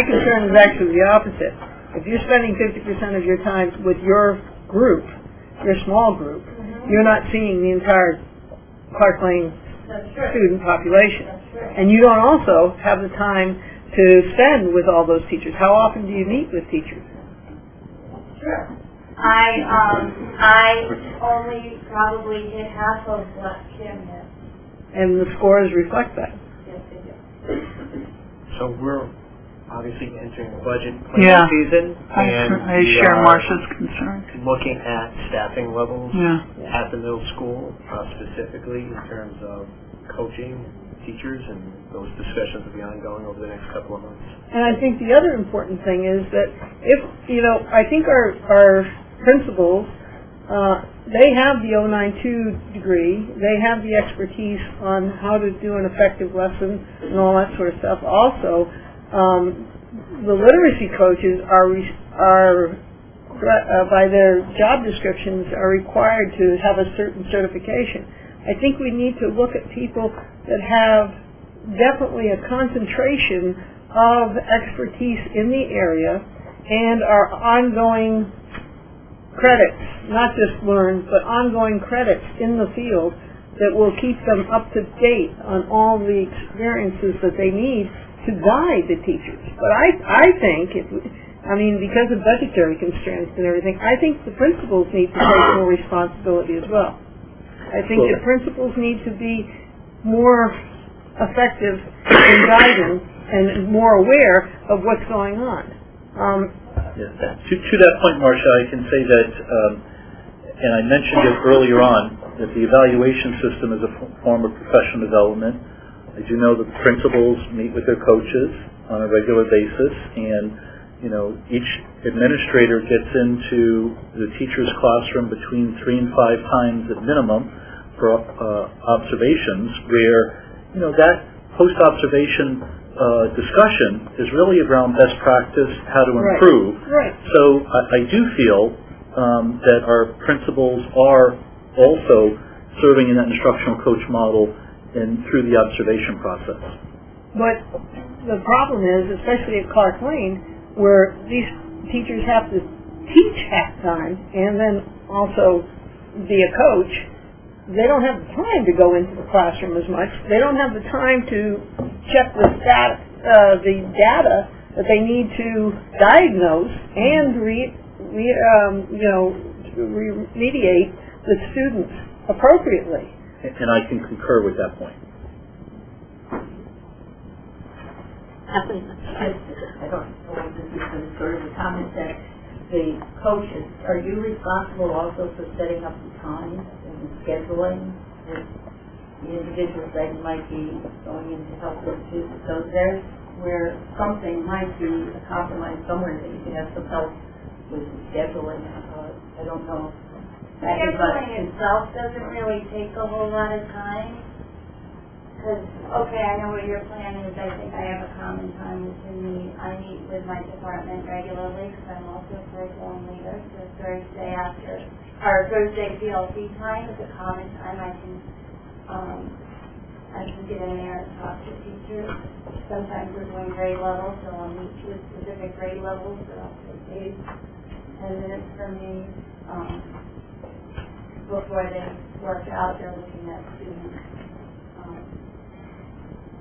Speaker 7: concern is actually the opposite. If you're spending 50% of your time with your group, your small group, you're not seeing the entire Clark Lane student population. And you don't also have the time to spend with all those teachers. How often do you meet with teachers?
Speaker 10: Sure. I only probably hit half of what Kim hit.
Speaker 7: And the scores reflect that.
Speaker 10: Yes, they do.
Speaker 3: So we're obviously entering budget planning season, and
Speaker 9: I share Marcia's concern.
Speaker 3: looking at staffing levels
Speaker 9: Yeah.
Speaker 3: at the middle school, specifically in terms of coaching teachers, and those discussions will be ongoing over the next couple of months.
Speaker 7: And I think the other important thing is that I think our principals, they have the 092 degree, they have the expertise on how to do an effective lesson and all that sort of stuff. Also, the literacy coaches are by their job descriptions are required to have a certain certification. I think we need to look at people that have definitely a concentration of expertise in the area and are ongoing credits, not just learned, but ongoing credits in the field that will keep them up to date on all the experiences that they need to guide the teachers. But I think, because of budgetary constraints and everything, I think the principals need to take more responsibility as well. I think the principals need to be more effective in guiding and more aware of what's going on.
Speaker 6: To that point, Marcia, I can say that, and I mentioned it earlier on, that the evaluation system is a form of professional development. I do know that the principals meet with their coaches on a regular basis, and each administrator gets into the teacher's classroom between 3 and 5 times at minimum for observations, where that post-observation discussion is really around best practice, how to improve.
Speaker 7: Right.
Speaker 6: So I do feel that our principals are also serving in that instructional coach model and through the observation process.
Speaker 7: But the problem is, especially at Clark Lane, where these teachers have to teach half-time and then also be a coach, they don't have the time to go into the classroom as much. They don't have the time to check the data that they need to diagnose and remediate the students appropriately.
Speaker 6: And I can concur with that point.
Speaker 12: I don't know if this is sort of a comment that the coaches, are you responsible also for setting up the time and scheduling with the individuals that might be going in to help those students? So there's where something might be a compromise somewhere that you can have some help with the scheduling. I don't know.
Speaker 10: Scheduling itself doesn't really take a whole lot of time. Because, I know what your plan is. I think I have a common time within me. I meet with my department regularly because I'm also a curriculum leader. So Thursday PLC time is a common time. I can get in there and talk to teachers. Sometimes we're doing grade levels, so I'll meet with specific grade levels, but I'll take 10 minutes from me before they work out. They're looking at students.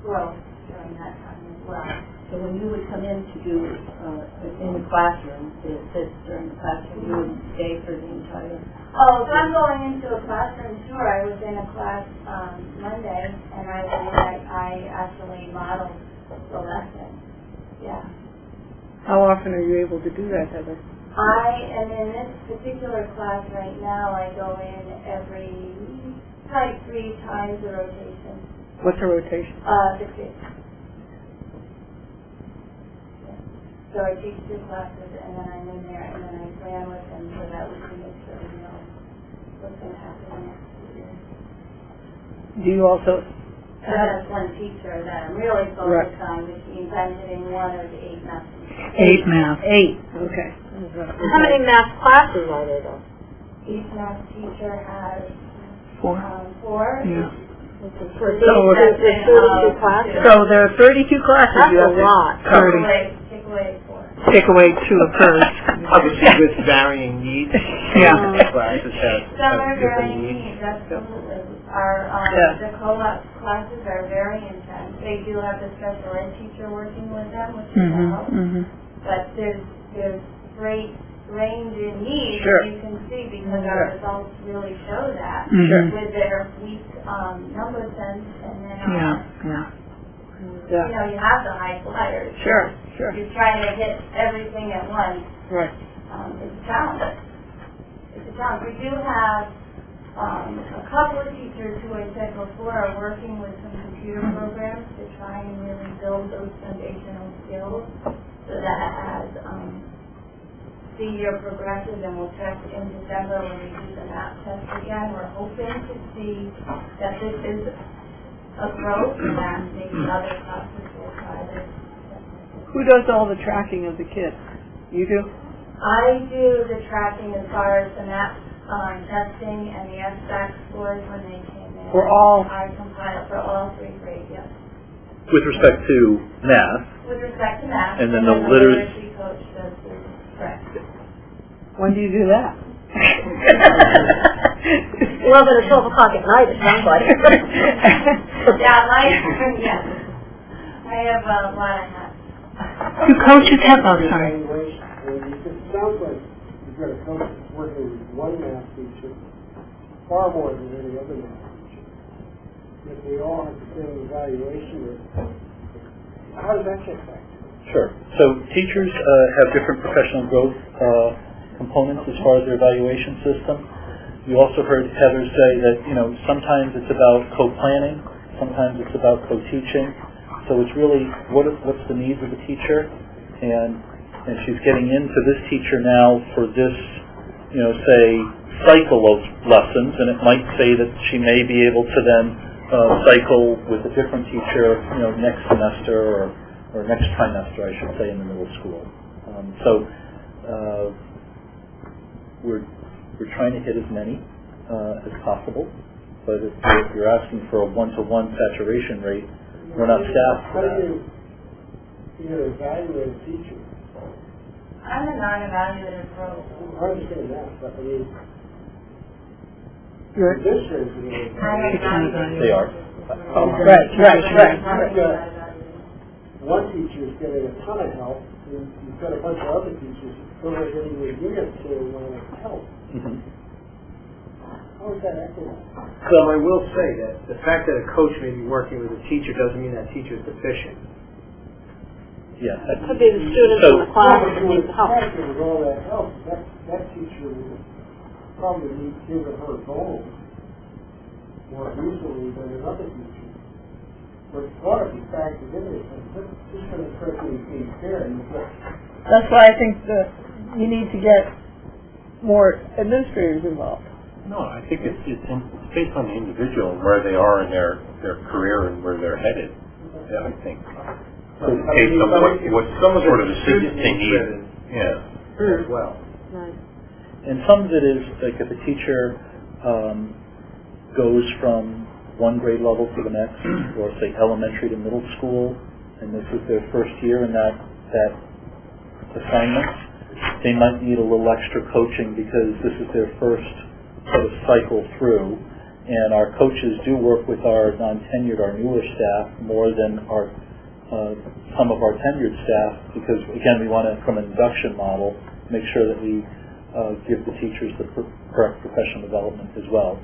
Speaker 10: Growth during that time as well.
Speaker 12: So when you would come in to do in the classroom, to assist during the classroom, you would stay for the entire...
Speaker 10: Oh, if I'm going into a classroom tour, I was in a class Monday, and I actually modeled the lesson. Yeah.
Speaker 7: How often are you able to do that, Heather?
Speaker 10: I am in this particular class right now. I go in every 3 times a rotation.
Speaker 7: What's a rotation?
Speaker 10: 6 days. So I teach 2 classes, and then I'm in there, and then I plan with them so that we can make sure we know what's going to happen in the next 2 years.
Speaker 7: Do you also
Speaker 10: So that's one teacher that I'm really focused on, which means I'm hitting 1 of the 8 math teachers.
Speaker 9: 8 math.
Speaker 7: 8? Okay.
Speaker 2: How many math classes are there, though?
Speaker 10: Each math teacher has
Speaker 9: 4.
Speaker 10: 4.
Speaker 9: Yeah.
Speaker 2: For 32 classes?
Speaker 9: So there are 32 classes
Speaker 2: That's
Speaker 9: you
Speaker 2: a
Speaker 9: have to
Speaker 2: lot.
Speaker 9: cover.
Speaker 10: Take away 4.
Speaker 9: Take away 2 occurs.
Speaker 3: Obviously, with varying needs.
Speaker 9: Yeah.
Speaker 3: Classes have
Speaker 10: Some are
Speaker 3: different
Speaker 10: very
Speaker 3: needs.
Speaker 10: neat, absolutely. Our, the co-op classes are very intense. They do have the special ed teacher working with them, which is help. But there's great range in needs,
Speaker 7: Sure.
Speaker 10: you can see, because our results really show that with their weak number sense, and then you know, you have the high flyers.
Speaker 7: Sure.
Speaker 10: You're trying to hit everything at once.
Speaker 7: Right.
Speaker 10: It's a challenge. It's a challenge. We do have a couple of teachers who I said before are working with some computer programs to try and really build those foundational skills, so that as the year progresses, and we'll check in December when we do the math test again, we're hoping to see that this is a growth, and that maybe other classes will try this.
Speaker 7: Who does all the tracking of the kids? You do?
Speaker 10: I do the tracking as far as the math testing and the SBAC scores when they came in.
Speaker 7: For all?
Speaker 10: I compile for all 3 grades, yes.
Speaker 6: With respect to math,
Speaker 10: With respect to math.
Speaker 6: And then the literacy
Speaker 10: coach does the correct.
Speaker 7: When do you do that?
Speaker 2: 11 or 12 o'clock at night, it sounds like.
Speaker 10: Yes. I have a lot of hats.
Speaker 9: Do coaches have, oh, sorry.
Speaker 5: It sounds like you've got a coach that's working with one math teacher far more than any other math teacher. If they all have the same evaluation, how does that check back?
Speaker 6: sure. So teachers have different professional growth components as far as their evaluation system. You also heard Heather say that, sometimes it's about co-planning, sometimes it's about co-teaching. So it's really what's the needs of the teacher, and she's getting into this teacher now for this, say, cycle of lessons, and it might say that she may be able to then cycle with a different teacher, next semester or next trimester, I should say, in the middle school. We're trying to hit as many as possible, but if you're asking for a one-to-one saturation rate, we're not staffed for that.
Speaker 5: How do you evaluate a teacher?
Speaker 10: I'm a non-evaluative role.
Speaker 5: I understand that, but I mean,
Speaker 7: You're,
Speaker 5: this is, you
Speaker 6: They are.
Speaker 7: oh, right.
Speaker 5: one teacher is getting a ton of help, and you've got a bunch of other teachers who are getting anywhere near to help.
Speaker 6: Mm-hmm.
Speaker 5: How is that equitable?
Speaker 3: So I will say that the fact that a coach may be working with a teacher doesn't mean that teacher is deficient.
Speaker 6: Yeah.
Speaker 2: It could be the students in the class that need the help.
Speaker 5: With all that help, that teacher would probably need given her goals more easily than another teacher. But it's got to be factored in this, and just for the person who's being fair,
Speaker 7: That's why I think that you need to get more administrators involved.
Speaker 13: No, I think it's based on the individual and where they are in their career and where they're headed. Yeah, I think. Based on what sort of assistance they need. Yeah.
Speaker 3: As well.
Speaker 2: Right.
Speaker 6: And some of it is, like if a teacher goes from one grade level to the next, or say elementary to middle school, and this is their first year in that assignment, they might need a little extra coaching because this is their first sort of cycle through. And our coaches do work with our non-tenured, our newer staff, more than our some of our tenured staff, because again, we want to, from an induction model, make sure that we give the teachers the correct professional development as well.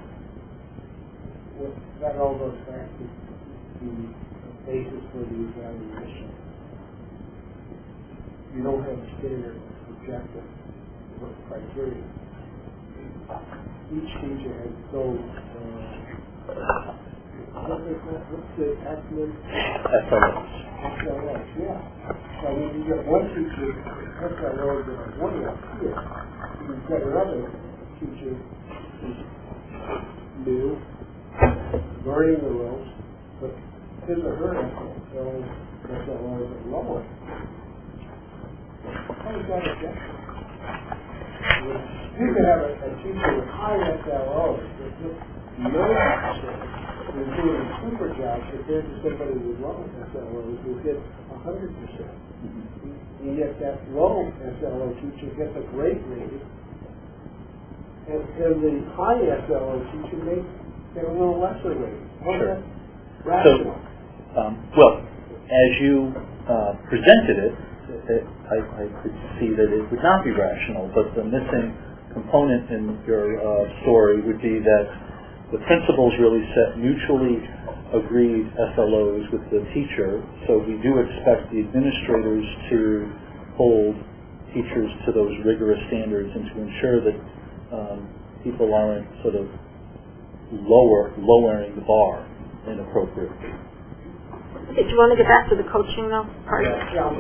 Speaker 5: that all goes back to the basis for the evaluation. You don't have a standard objective or criteria. Each teacher has its own what's the acronym?
Speaker 6: SLOs.
Speaker 5: SLOs, yeah. So when you get one teacher, SLOs that are one up here, you've got another teacher who's new, learning the ropes, but his or her SLOs are lower. How is that adjusted? You could have a teacher with high SLOs that just knows is doing a super job compared to somebody with low SLOs who hit 100%. And yet that low SLO teacher gets a great rating, and the high SLO teacher may get a little lesser rating. How's that rational?
Speaker 6: Well, as you presented it, I could see that it would not be rational, but the missing component in your story would be that the principals really set mutually agreed SLOs with the teacher, so we do expect the administrators to hold teachers to those rigorous standards and to ensure that people aren't sort of lowering the bar inappropriately.
Speaker 2: Okay, do you want to get back to the coaching though? Part of it?
Speaker 5: Yeah.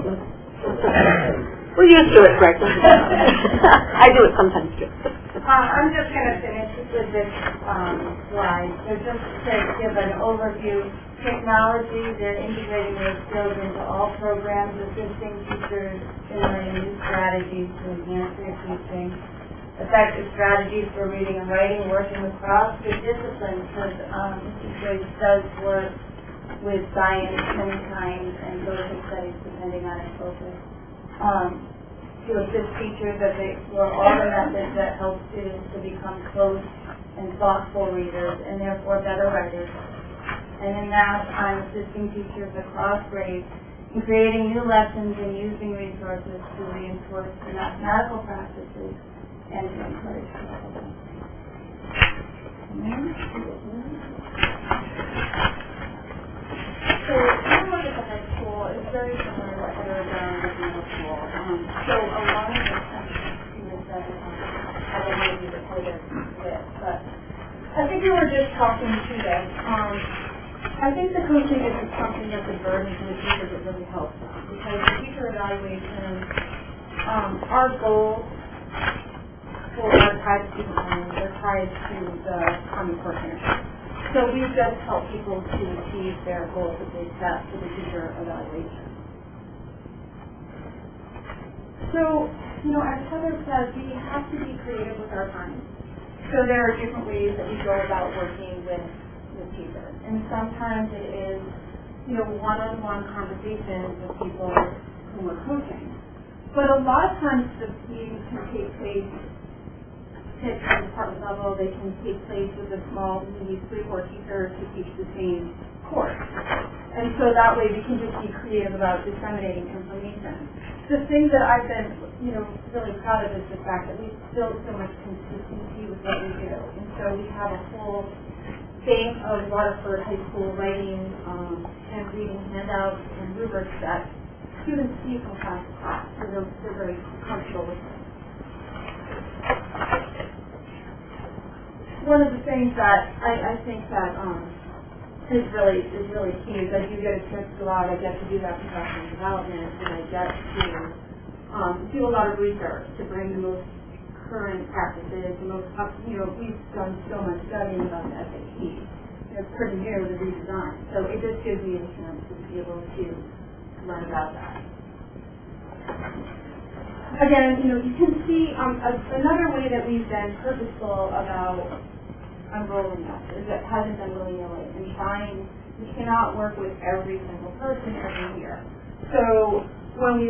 Speaker 2: We're used to it, Greg. I do it sometimes too.
Speaker 10: I'm just going to finish with this slide. So just to give an overview, technology, they're integrating their skills into all programs, assisting teachers in learning new strategies to enhance their teaching. Effective strategies for reading and writing, working across the disciplines, because Mrs. Grace does work with science many times and social studies depending on its focus. To assist teachers as they explore all the methods that help students to become close and thoughtful readers and therefore better writers. And in math, I'm assisting teachers across grades in creating new lessons and using resources to reinforce the mathematical practices and to encourage people.
Speaker 11: So when you look at the high school, it's very similar to what we were done with middle school. So a lot of the students that I don't want to be repetitive with, but I think we were just talking to this. I think the coaching isn't something that's a burden to the teacher that really helps them, because the teacher evaluation, our goals for our tied to student learning, they're tied to the Common Core partnership. So we just help people to achieve their goals that they set for the teacher evaluation. So, as Heather said, we have to be creative with our time. So there are different ways that we go about working with teachers. And sometimes it is, one-on-one conversations with people who are coaching. But a lot of times the meetings can take place at the department level. They can take place with a small, maybe 3 or 4 teachers to teach the same course. And so that way we can just be creative about disseminating information. The thing that I've been, really proud of is the fact that we've built so much consistency with what we do. And so we have a whole bank of Waterford High School writing and reading handouts and rubrics that students see from class to class. So they're very comfortable with it. One of the things that I think that is really key is I do get a chance to go out. I get to do that professional development, and I get to do a lot of research to bring the most current practices, the most we've done so much studying about the SAT. It's pretty new, the redesign. So it just gives me a chance to be able to learn about that. Again, you can see another way that we've been purposeful about enrolling us is that it hasn't been willy-nilly and we cannot work with every single person every year. So when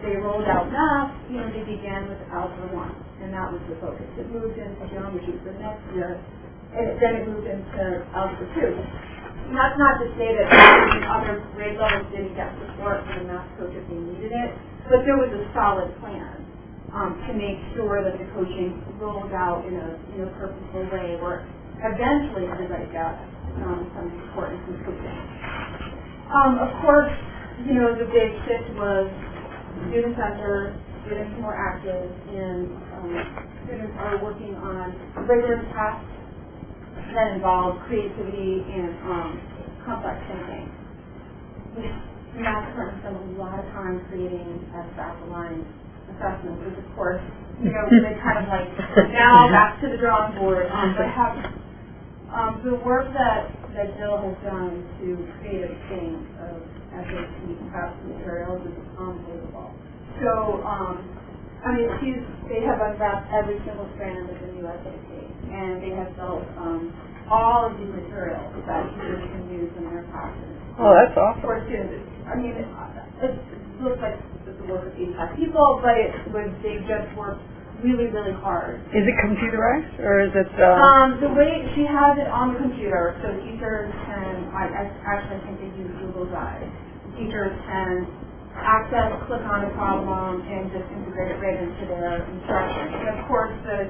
Speaker 11: they rolled out math, they began with Algebra 1, and that was the focus. It moved into geometry for the next year, and then it moved into Algebra 2. And that's not to say that other grade levels didn't get support from the math coach if they needed it, but there was a solid plan to make sure that the coaching rolled out in a purposeful way where eventually everybody got some support and some coaching. Of course, the big shift was student-centered, students more active, and students are working on rigorous tests
Speaker 10: that involve creativity and complex thinking. The math department spends a lot of time creating abstract-aligned assessments, which of course, they kind of like, now back to the drawing board. But the work that Jill has done to create a bank of SAT prep materials is unbelievable. So, they have unwrapped every single strand of the new SAT, and they have built all of these materials that teachers can use in their classes.
Speaker 7: Oh, that's awesome.
Speaker 10: For students. It looks like it's the work of 85 people, but they just worked really, really hard.
Speaker 7: Is it computerized, or is it...
Speaker 10: The way she has it on the computer, so teachers can, I think they use Google Drive. Teachers can access, click on a problem, and just integrate it right into their instructions. And of course, the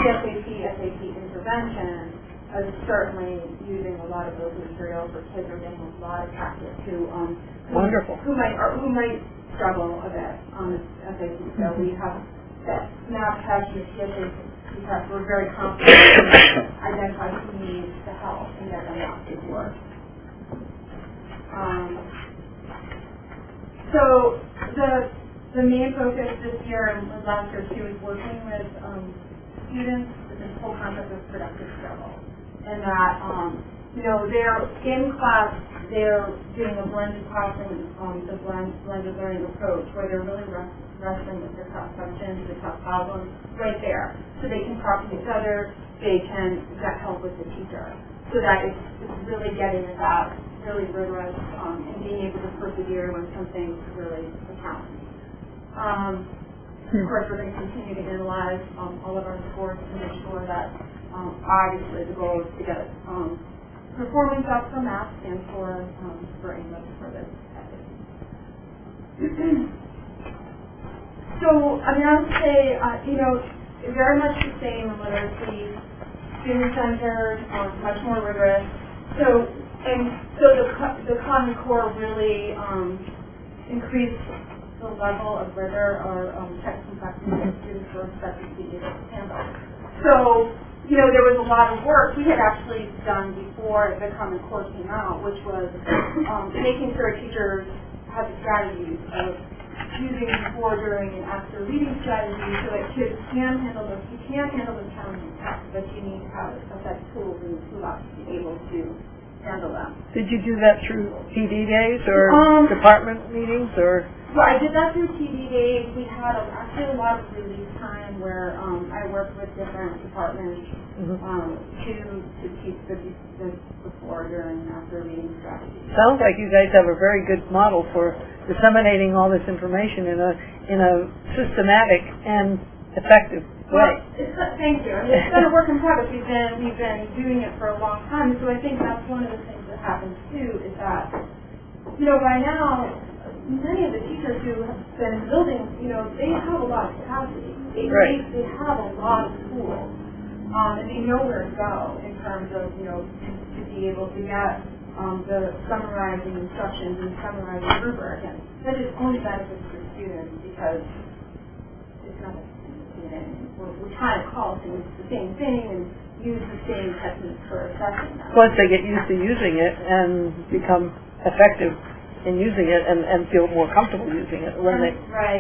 Speaker 10: SAT intervention is certainly using a lot of those materials where kids are getting a lot of practice
Speaker 7: Wonderful.
Speaker 10: who might struggle a bit on the SAT. So we have that math test and skills because we're very confident in identifying who needs the help and get them out to work. So the main focus this year and last year too is working with students with this whole concept of productive struggle. And that, they're in class, they're doing a blended classroom, the blended learning approach, where they're really wrestling with the tough questions, the tough problems, right there. So they can talk to each other, they can get help with the teacher. So that it's really getting at that really rigorous and being able to persevere when something's really a challenge. Of course, we're going to continue to analyze all of our scores to make sure that obviously the goal is to get performance up for math and for English for this. So, I would say, very much the same in literacy, student-centered, much more rigorous. So the Common Core really increased the level of rigor or tech complexity that students were expected to be able to handle. So, there was a lot of work we had actually done before the Common Core came out, which was making sure teachers had the strategies of using before, during, and after reading strategies so that kids can handle those. You can't handle those challenging tasks, but you need to have a set of tools in the toolbox to be able to handle them.
Speaker 7: Did you do that through PD days or department meetings or?
Speaker 10: Well, I did that through PD days. We had actually a lot of release time where I worked with different departments to teach the before, during, and after reading strategies.
Speaker 7: Sounds like you guys have a very good model for disseminating all this information in a systematic and effective way.
Speaker 10: Well, thank you. It's been a work in progress. We've been doing it for a long time, so I think that's one of the things that happens too is that by now many of the teachers who have been building, they have a lot of capacity. They have a lot of tools, and they know where to go in terms of to be able to get the summarizing instructions and summarizing rubric, and that is only benefits for students because it's not a we're trying to call things the same thing and use the same techniques for assessing them.
Speaker 7: Plus they get used to using it and become effective in using it and feel more comfortable using it when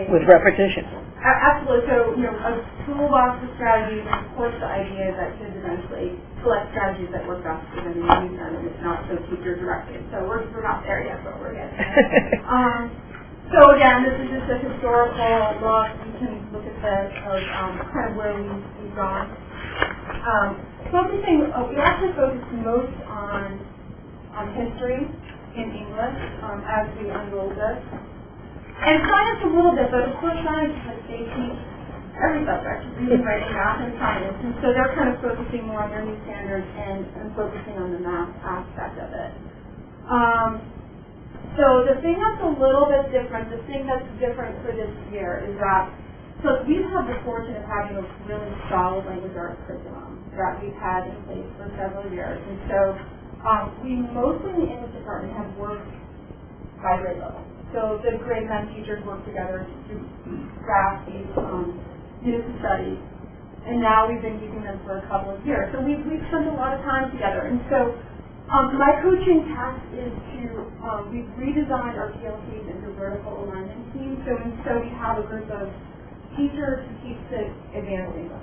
Speaker 7: with repetition.
Speaker 10: Absolutely. So, a toolbox of strategies, and of course the idea is that kids eventually select strategies that work best for them and use them, and it's not so teacher directed. So we're not there yet, but we're getting there. So again, this is just a historical look. You can look at this of kind of where we've gone. We actually focused most on history in English as we unrolled this. And science a little bit, but of course science, they teach every subject, reading, writing, math, and science. And so they're kind of focusing more on their new standards and focusing on the math aspect of it. So the thing that's a little bit different, the thing that's different for this year is that, so we've had the fortune of having a really solid language arts curriculum that we've had in place for several years. And so we mostly in the English department have worked by grade level. So the grade 9 teachers work together to draft these units of study. and now we've been using them for a couple of years. So we've spent a lot of time together. And so my coaching task is to, we've redesigned our PLCs into vertical alignment teams. So we have a group of teachers who teach the advanced English.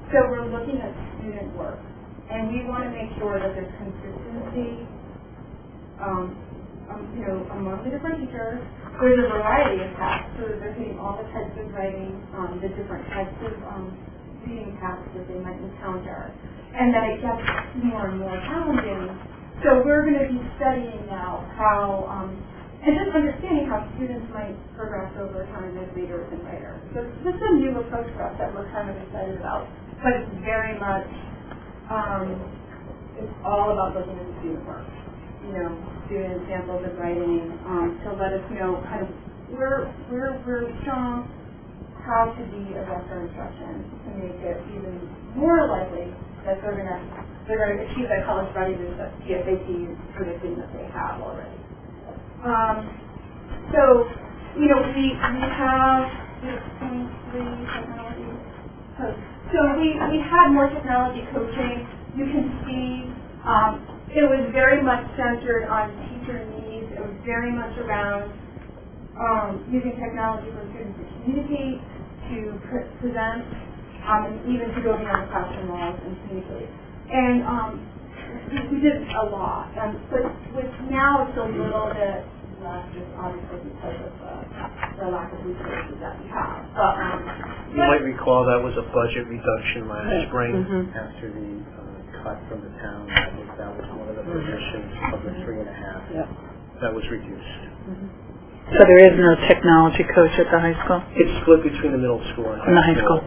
Speaker 10: So we're looking at student work. And we want to make sure that there's consistency, among the different teachers. There's a variety of tasks, so that they're hitting all the types of writing, the different types of reading tasks that they might encounter, and that it gets more and more challenging. So we're going to be studying now how, and just understanding how students might progress over time as readers and writers. So this is a new approach for us that we're kind of excited about, but it's very much, it's all about looking at the student work. Student samples of writing, to let us know kind of where we're strong, how to de-adjust our instruction to make it even more likely that they're going to achieve that college readiness that PSAT is predicting that they have already. So, we have 23 technology coaches. So we had more technology coaching. You can see it was very much centered on teacher needs. It was very much around using technology for students to communicate, to present, and even to go beyond the classroom walls and communicate. And we did a lot. But now it's a little bit less, just obviously because of the lack of resources that we have. But,
Speaker 3: you might recall that was a budget reduction last spring after the cut from the town. I think that was one of the positions of the 3.5 that was reduced.
Speaker 9: So there is no technology coach at the high school?
Speaker 3: It's split between the middle school and
Speaker 9: high school.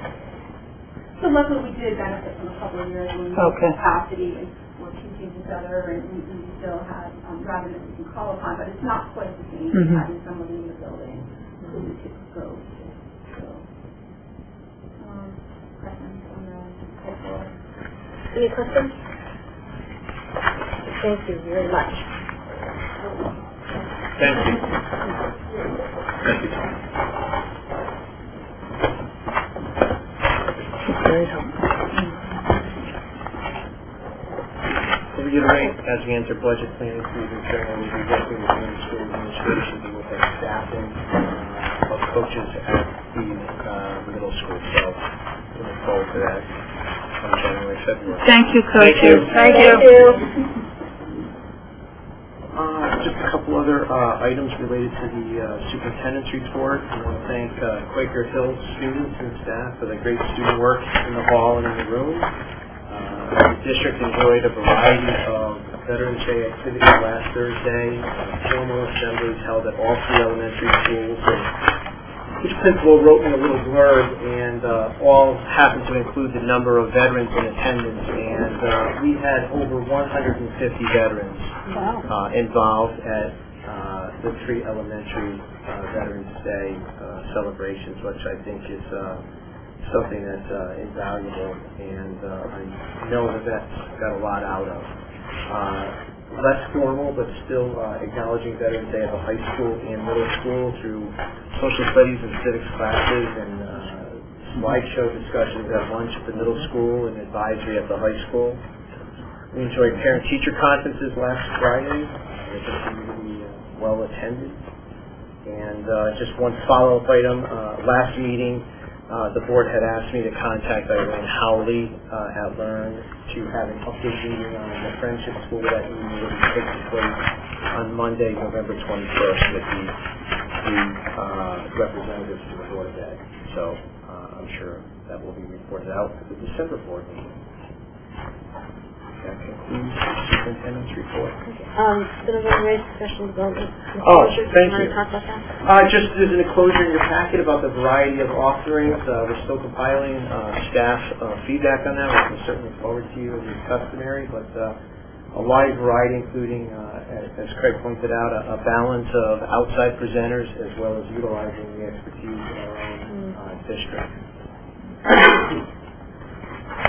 Speaker 10: So luckily we did benefit from a couple of years when we had capacity and we're teaching each other, and we still had revenue we can call upon, but it's not quite the same as having someone in the building who we could go to. So, questions on the high school?
Speaker 2: Any questions? Thank you very much.
Speaker 3: Thank you.
Speaker 13: Thank you, Tom.
Speaker 9: Very helpful.
Speaker 3: To reiterate, as we enter budget planning season, we'll be working with the school administration to look at staffing of coaches at the middle school. So we look forward to that on January, February.
Speaker 9: Thank you, coaches.
Speaker 2: Thank you.
Speaker 3: Just a couple other items related to the superintendent's report. I want to thank Quaker Hill students and staff for the great student work in the hall and in the room. The district enjoyed a variety of Veterans Day activities last Thursday. Formal assemblies held at all 3 elementary schools. Each principal wrote me a little blurb, and all happened to include the number of veterans in attendance. And we had over 150 veterans involved at the 3 elementary Veterans Day celebrations, which I think is something that's invaluable, and I know the vets got a lot out of. Less formal, but still acknowledging Veterans Day at the high school and middle school through social studies and civics classes and slideshow discussions at lunch at the middle school and advisory at the high school. We enjoyed parent-teacher conferences last Friday. They continue to be well attended. And just one follow-up item, last meeting, the board had asked me to contact Irene Howley at Learn to have an update meeting on the Friendship School. That meeting will be taking place on Monday, November 21st with the representatives to the Board of Ed. So I'm sure that will be reported out at the December board meeting. That concludes the superintendent's report.
Speaker 2: There was a raised discussion about the
Speaker 3: thank you.
Speaker 2: Talk about that?
Speaker 3: Just there's an enclosure in your packet about the variety of offerings. We're still compiling staff feedback on that, which we'll certainly forward to you as is customary, but a wide variety, including, as Craig pointed out, a balance of outside presenters as well as utilizing the expertise in our own district.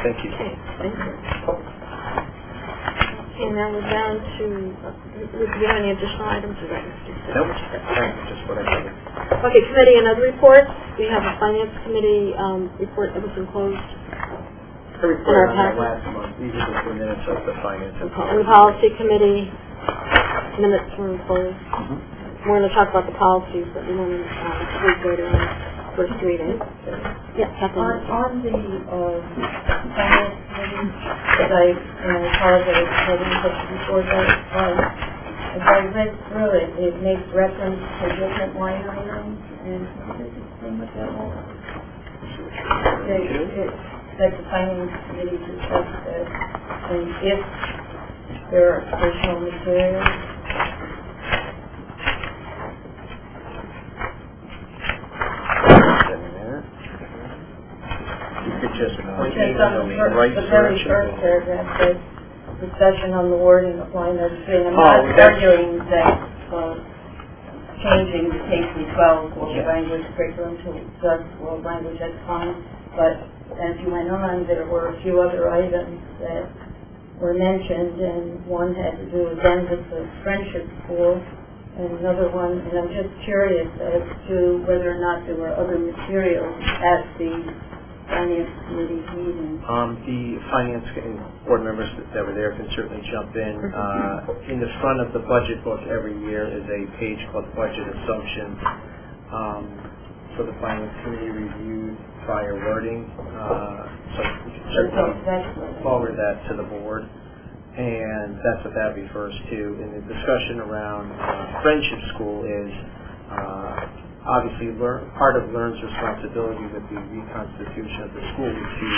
Speaker 3: Thank you.
Speaker 2: Okay, thank you. Okay, now we're down to, do you have any additional items?
Speaker 3: Nope. Thanks, just what I covered.
Speaker 2: Okay, committee and other reports. We have a finance committee report that was enclosed.
Speaker 3: I reported on that last month. These are the minutes of the finance.
Speaker 2: And the policy committee minutes were closed. We're going to talk about the policies, but we want to go to first reading. Yeah,
Speaker 12: On the finance committee, as I apologize, I didn't put it before that, as I read through it, it makes reference to different line items, and can you just explain what that was? That the finance committee discussed that, and if there are additional materials.
Speaker 3: Just
Speaker 12: the very first paragraph says discussion on the wording of line number 3. I'm not arguing that changing the K through 12 world language curriculum to just world language, that's fine. But as you went on, there were a few other items that were mentioned, and one had to do again with the friendship school, and another one, and I'm just curious as to whether or not there were other materials at the finance committee meeting.
Speaker 3: The finance board members that were there can certainly jump in. In the front of the budget book every year is a page called Budget Assumptions. So the finance committee reviewed prior wording. So we can certainly forward that to the board. And that's what that refers to. And the discussion around friendship school is obviously part of LEARN's responsibility with the reconstitution of the school to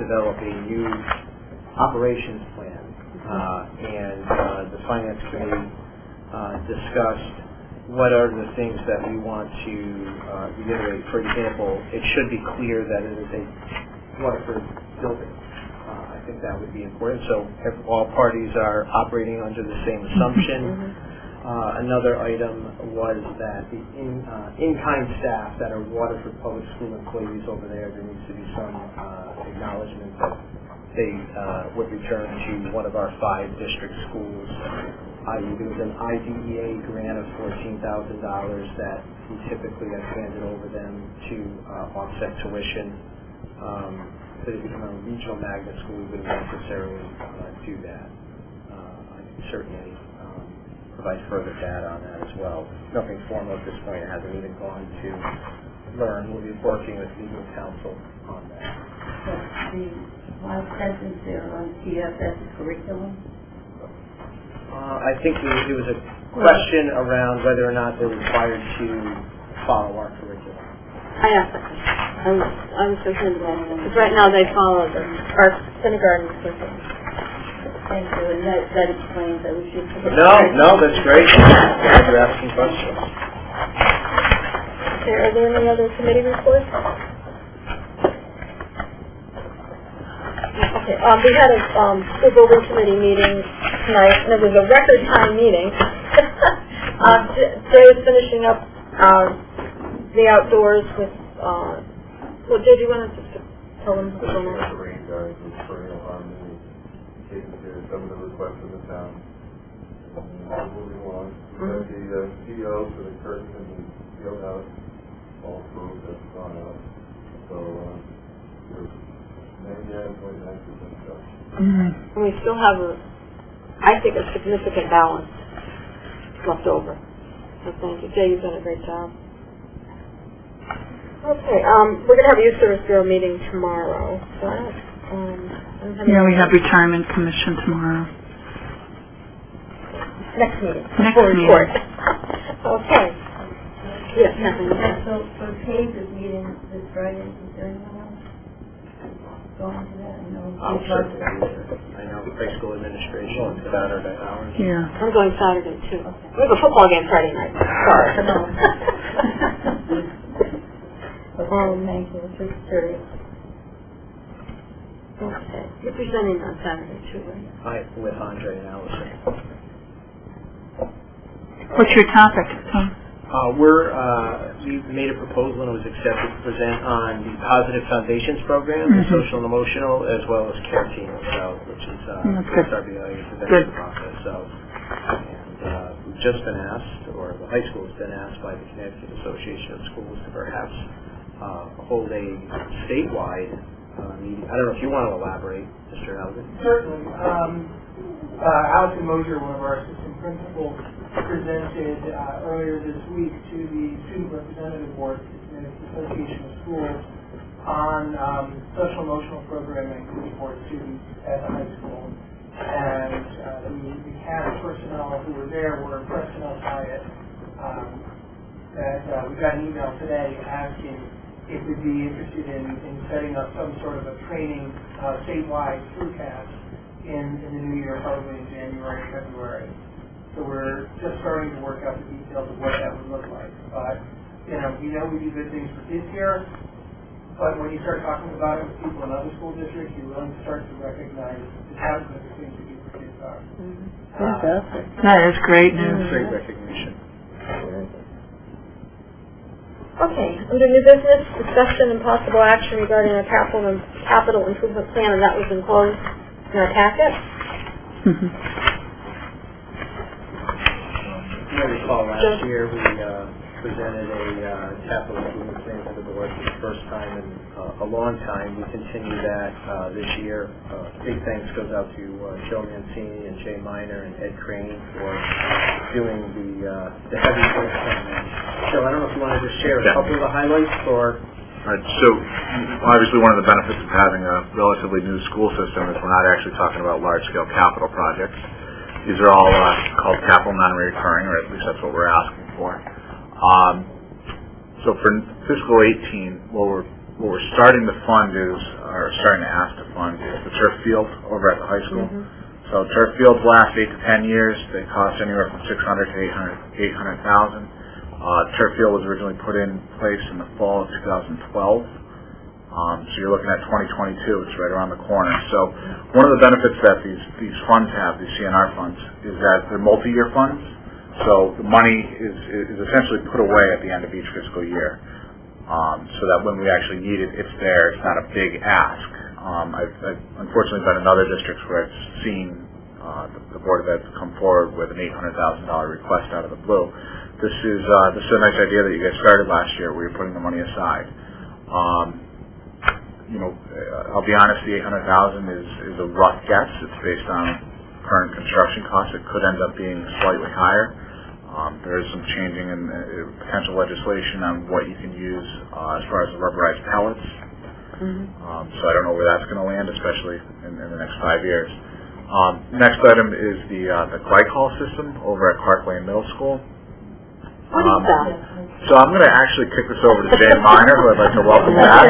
Speaker 3: develop a new operations plan. And the finance committee discussed what are the things that we want to reiterate. For example, it should be clear that it is a Waterford building. I think that would be important. So all parties are operating under the same assumption. Another item was that the in-kind staff that are Waterford Public School employees over there needs to be some acknowledgement that they would return to one of our 5 district schools. There was an IDEA grant of $14,000 that we typically have handed over them to offset tuition. So to become a regional magnet school, we wouldn't necessarily do that. I can certainly provide further data on that as well. Nothing formal at this point. It hasn't even gone to LEARN. We'll be working with legal counsel on that.
Speaker 12: The last sentence there on PSAT curriculum?
Speaker 3: I think there was a question around whether or not they're required to follow our curriculum.
Speaker 2: I asked that question. I was concerned about that. Because right now they follow our kindergarten curriculum.
Speaker 12: Thank you, and that explains that we should...
Speaker 3: No, that's great. Glad you're asking questions.
Speaker 2: Okay, are there any other committee reports? Okay, we had a school building committee meeting tonight, and it was a record time meeting. Jay is finishing up the outdoors with, well, Jay, do you want to just tell them what's going on?
Speaker 14: Some of the requests in the town. Moving along. The PO for the curtain and the PO house all approved, that's gone out. So we're 99.9% done.
Speaker 2: And we still have I think, a significant balance left over. So thank you. Jay, you've done a great job. Okay, we're going to have a Youth Service Bureau meeting tomorrow. So
Speaker 9: we have Retirement Commission tomorrow.
Speaker 2: Next meeting.
Speaker 9: Next meeting.
Speaker 2: Report. Okay. Yes, Kathleen.
Speaker 12: So for Page's meeting this Friday, is there anyone else going to that?
Speaker 3: I know high school administration Saturday hours.
Speaker 9: Yeah.
Speaker 2: I'm going Saturday too. Okay. We have a football game Friday night. Sorry.
Speaker 12: Thank you. Just curious.
Speaker 2: Okay. You're presenting on Saturday too, right?
Speaker 3: With Andre and Allison.
Speaker 9: What's your topic, Tom?
Speaker 3: We made a proposal and it was accepted to present on the Positive Foundations Program, the social and emotional, as well as care team, which is SRBI intervention process. We've just been asked, or the high school has been asked by the Connecticut Association of Schools to perhaps hold a statewide meeting. I don't know if you want to elaborate, Mr. Haugen.
Speaker 8: Certainly. Allison Mosier, one of our assistant principals, presented earlier this week to the Student Representative Board, the Association of Schools, on social emotional program activity for students at the high school. And the CAS personnel who were there were impressed enough by it that we got an email today asking if we'd be interested in setting up some sort of a training statewide through CAS in the new year, probably in January, February. So we're just starting to work out the details of what that would look like. But, we know we do good things for kids here, but when you start talking about it with people in other school districts, you really start to recognize the talent of the things that do for kids are.
Speaker 7: Fantastic.
Speaker 9: That is great news.
Speaker 3: Great recognition.
Speaker 2: Okay, under new business, discussion and possible action regarding a capital improvement plan, and that was enclosed in our packet.
Speaker 3: You may recall last year we presented a capital improvement plan to the board for the first time in a long time. We continue that this year. Big thanks goes out to Joe Mancini and Jay Miner and Ed Crane for doing the heavy work on that. Joe, I don't know if you want to just share a couple of the highlights or...
Speaker 15: All right, so obviously one of the benefits of having a relatively new school system is we're not actually talking about large-scale capital projects. These are all called capital non-recurring, or at least that's what we're asking for. So for fiscal 18, what we're starting to fund is, or starting to ask to fund, is the turf field over at the high school. So turf fields last 8 to 10 years. They cost anywhere from $600,000 to $800,000. Turf field was originally put in place in the fall of 2012. So you're looking at 2022. It's right around the corner. So one of the benefits that these funds have, these CNR funds, is that they're multi-year funds. So the money is essentially put away at the end of each fiscal year, so that when we actually need it, it's there. It's not a big ask. I've unfortunately been in other districts where I've seen the Board of Ed come forward with an $800,000 request out of the blue. This is a nice idea that you guys started last year, where you're putting the money aside. I'll be honest, the $800,000 is a rough guess. It's based on current construction costs. It could end up being slightly higher. There is some changing in potential legislation on what you can use as far as the rubberized pellets. So I don't know where that's going to land, especially in the next 5 years. Next item is the glycol system over at Clark Lane Middle School.
Speaker 2: What is that?
Speaker 15: So I'm going to actually kick this over to Jay Miner, who I'd like to welcome back.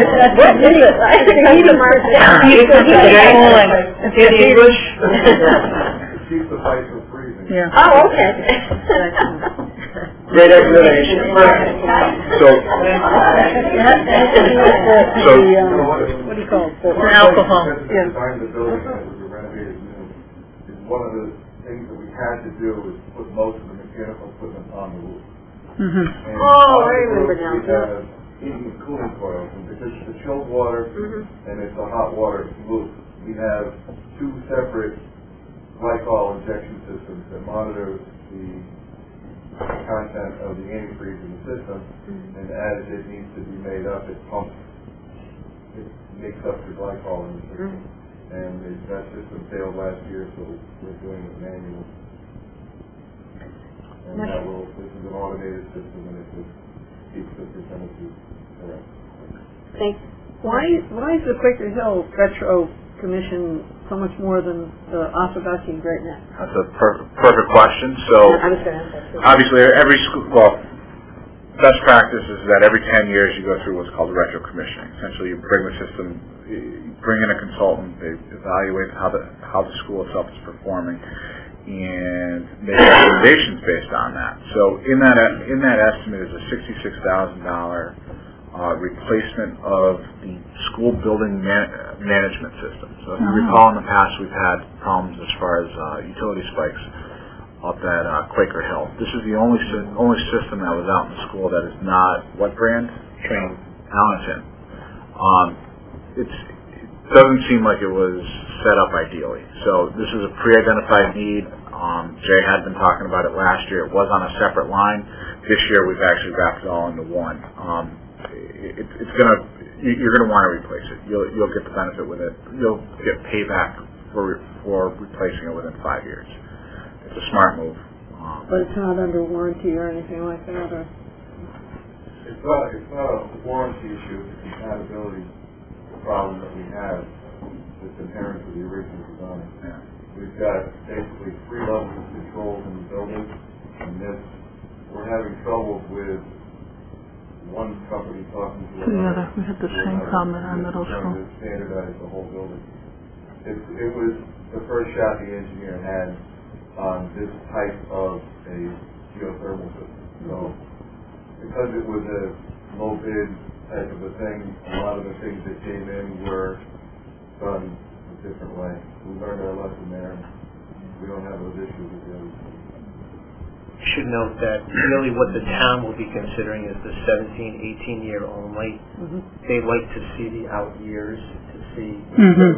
Speaker 9: English.
Speaker 14: Keep the fight from freezing.
Speaker 9: Yeah.
Speaker 2: Oh, okay.
Speaker 3: Great explanation.
Speaker 15: So
Speaker 7: what do you call it?
Speaker 9: Alcohol.
Speaker 14: Yeah. Designed the building that was renovated new. One of the things that we had to do was put most of the mechanical equipment on the roof. And
Speaker 2: Oh, I remember now.
Speaker 14: We have heating and cooling coils, and because it's the chilled water and it's a hot water loop, we have 2 separate glycol injection systems that monitor the content of the antifreeze in the system, and as it needs to be made up, it pumps, it makes up the glycol in the system. And that system failed last year, so we're doing it manually. And this is an automated system, and it just keeps the percentages correct.
Speaker 2: Thanks.
Speaker 7: Why is the Quaker Hill Retro Commission so much more than the Oswegatchie and Great Neck?
Speaker 15: That's a perfect question. So
Speaker 2: I was going to answer too.
Speaker 15: obviously every school, best practice is that every 10 years you go through what's called retro commissioning. Essentially you bring the system, you bring in a consultant, they evaluate how the school itself is performing, and make recommendations based on that. So in that estimate is a $66,000 replacement of the school building management system. So if you recall in the past, we've had problems as far as utility spikes up at Quaker Hill. This is the only system that was out in the school that is not what brand?
Speaker 6: Train.
Speaker 15: Allenton. It doesn't seem like it was set up ideally. So this is a pre-identified need. Jay had been talking about it last year. It was on a separate line. This year we've actually wrapped it all into one. you're gonna want to replace it. You'll get the benefit with it. You'll get payback for replacing it within 5 years. It's a smart move.
Speaker 7: But it's not under warranty or anything like that, or?
Speaker 14: It's not a warranty issue, it's a compatibility problem that we have that's inherent to the original design.
Speaker 15: Yeah.
Speaker 14: We've got basically 3 levels of controls in the building, and we're having trouble with one company talking to another.
Speaker 9: We had the same problem in our middle school.
Speaker 14: To standardize the whole building. It was the first shot the engineer had on this type of a geothermal system. So, because it was a low bid type of a thing, a lot of the things that came in were done a different way. We learned our lesson there. We don't have those issues with the other things.
Speaker 3: You should note that really what the town will be considering is the 17, 18-year only. They like to see the out years to see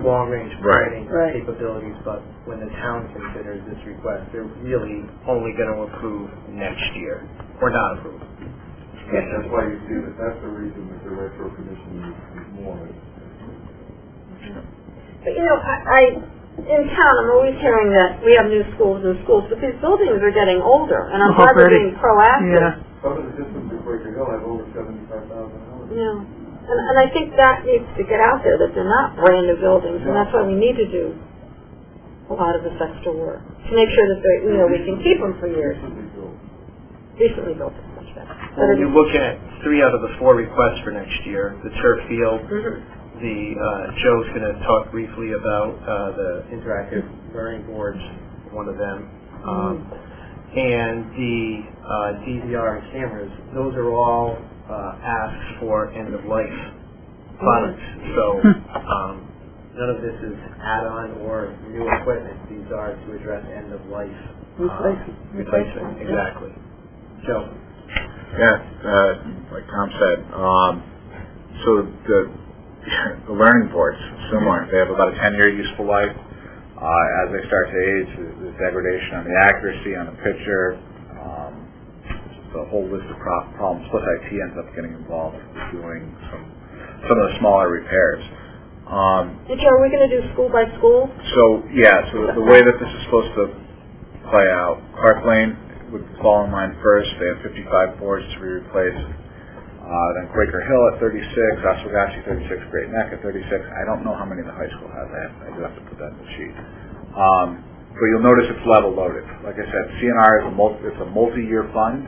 Speaker 3: long-range planning capabilities, but when the town considers this request, they're really only going to approve next year, or not approve.
Speaker 14: Yes, that's why you see that. That's the reason that the retro commission is more.
Speaker 2: But in town, I'm always hearing that we have new schools and schools, but these buildings are getting older, and I'm glad they're being proactive.
Speaker 9: Yeah.
Speaker 14: Some of the systems at Quaker Hill have over 75,000 hours.
Speaker 2: Yeah. And I think that needs to get out there, that they're not brand new buildings, and that's why we need to do a lot of this extra work, to make sure that we can keep them for years. Recently built is much better.
Speaker 3: When you look at 3 out of the 4 requests for next year, the turf field, Joe's going to talk briefly about the interactive learning boards, one of them, and the DVR and cameras. Those are all asks for end-of-life products. So none of this is add-on or new equipment. These are to address end-of-life replacement. Exactly. Joe.
Speaker 15: Yeah, like Tom said, so the learning boards, similar. They have about a 10-year useful life. As they start to age, the degradation on the accuracy on the picture, the whole list of problems. Plus, IT ends up getting involved with doing some of the smaller repairs.
Speaker 2: Joe, are we going to do school by school?
Speaker 15: So the way that this is supposed to play out, Clark Lane would fall in line first. They have 55 boards to be replaced. Then Quaker Hill at 36, Oswegatchie 36, Great Neck at 36. I don't know how many the high school has. I do have to put that in the sheet. But you'll notice it's level loaded. Like I said, CNR is a multi-year fund,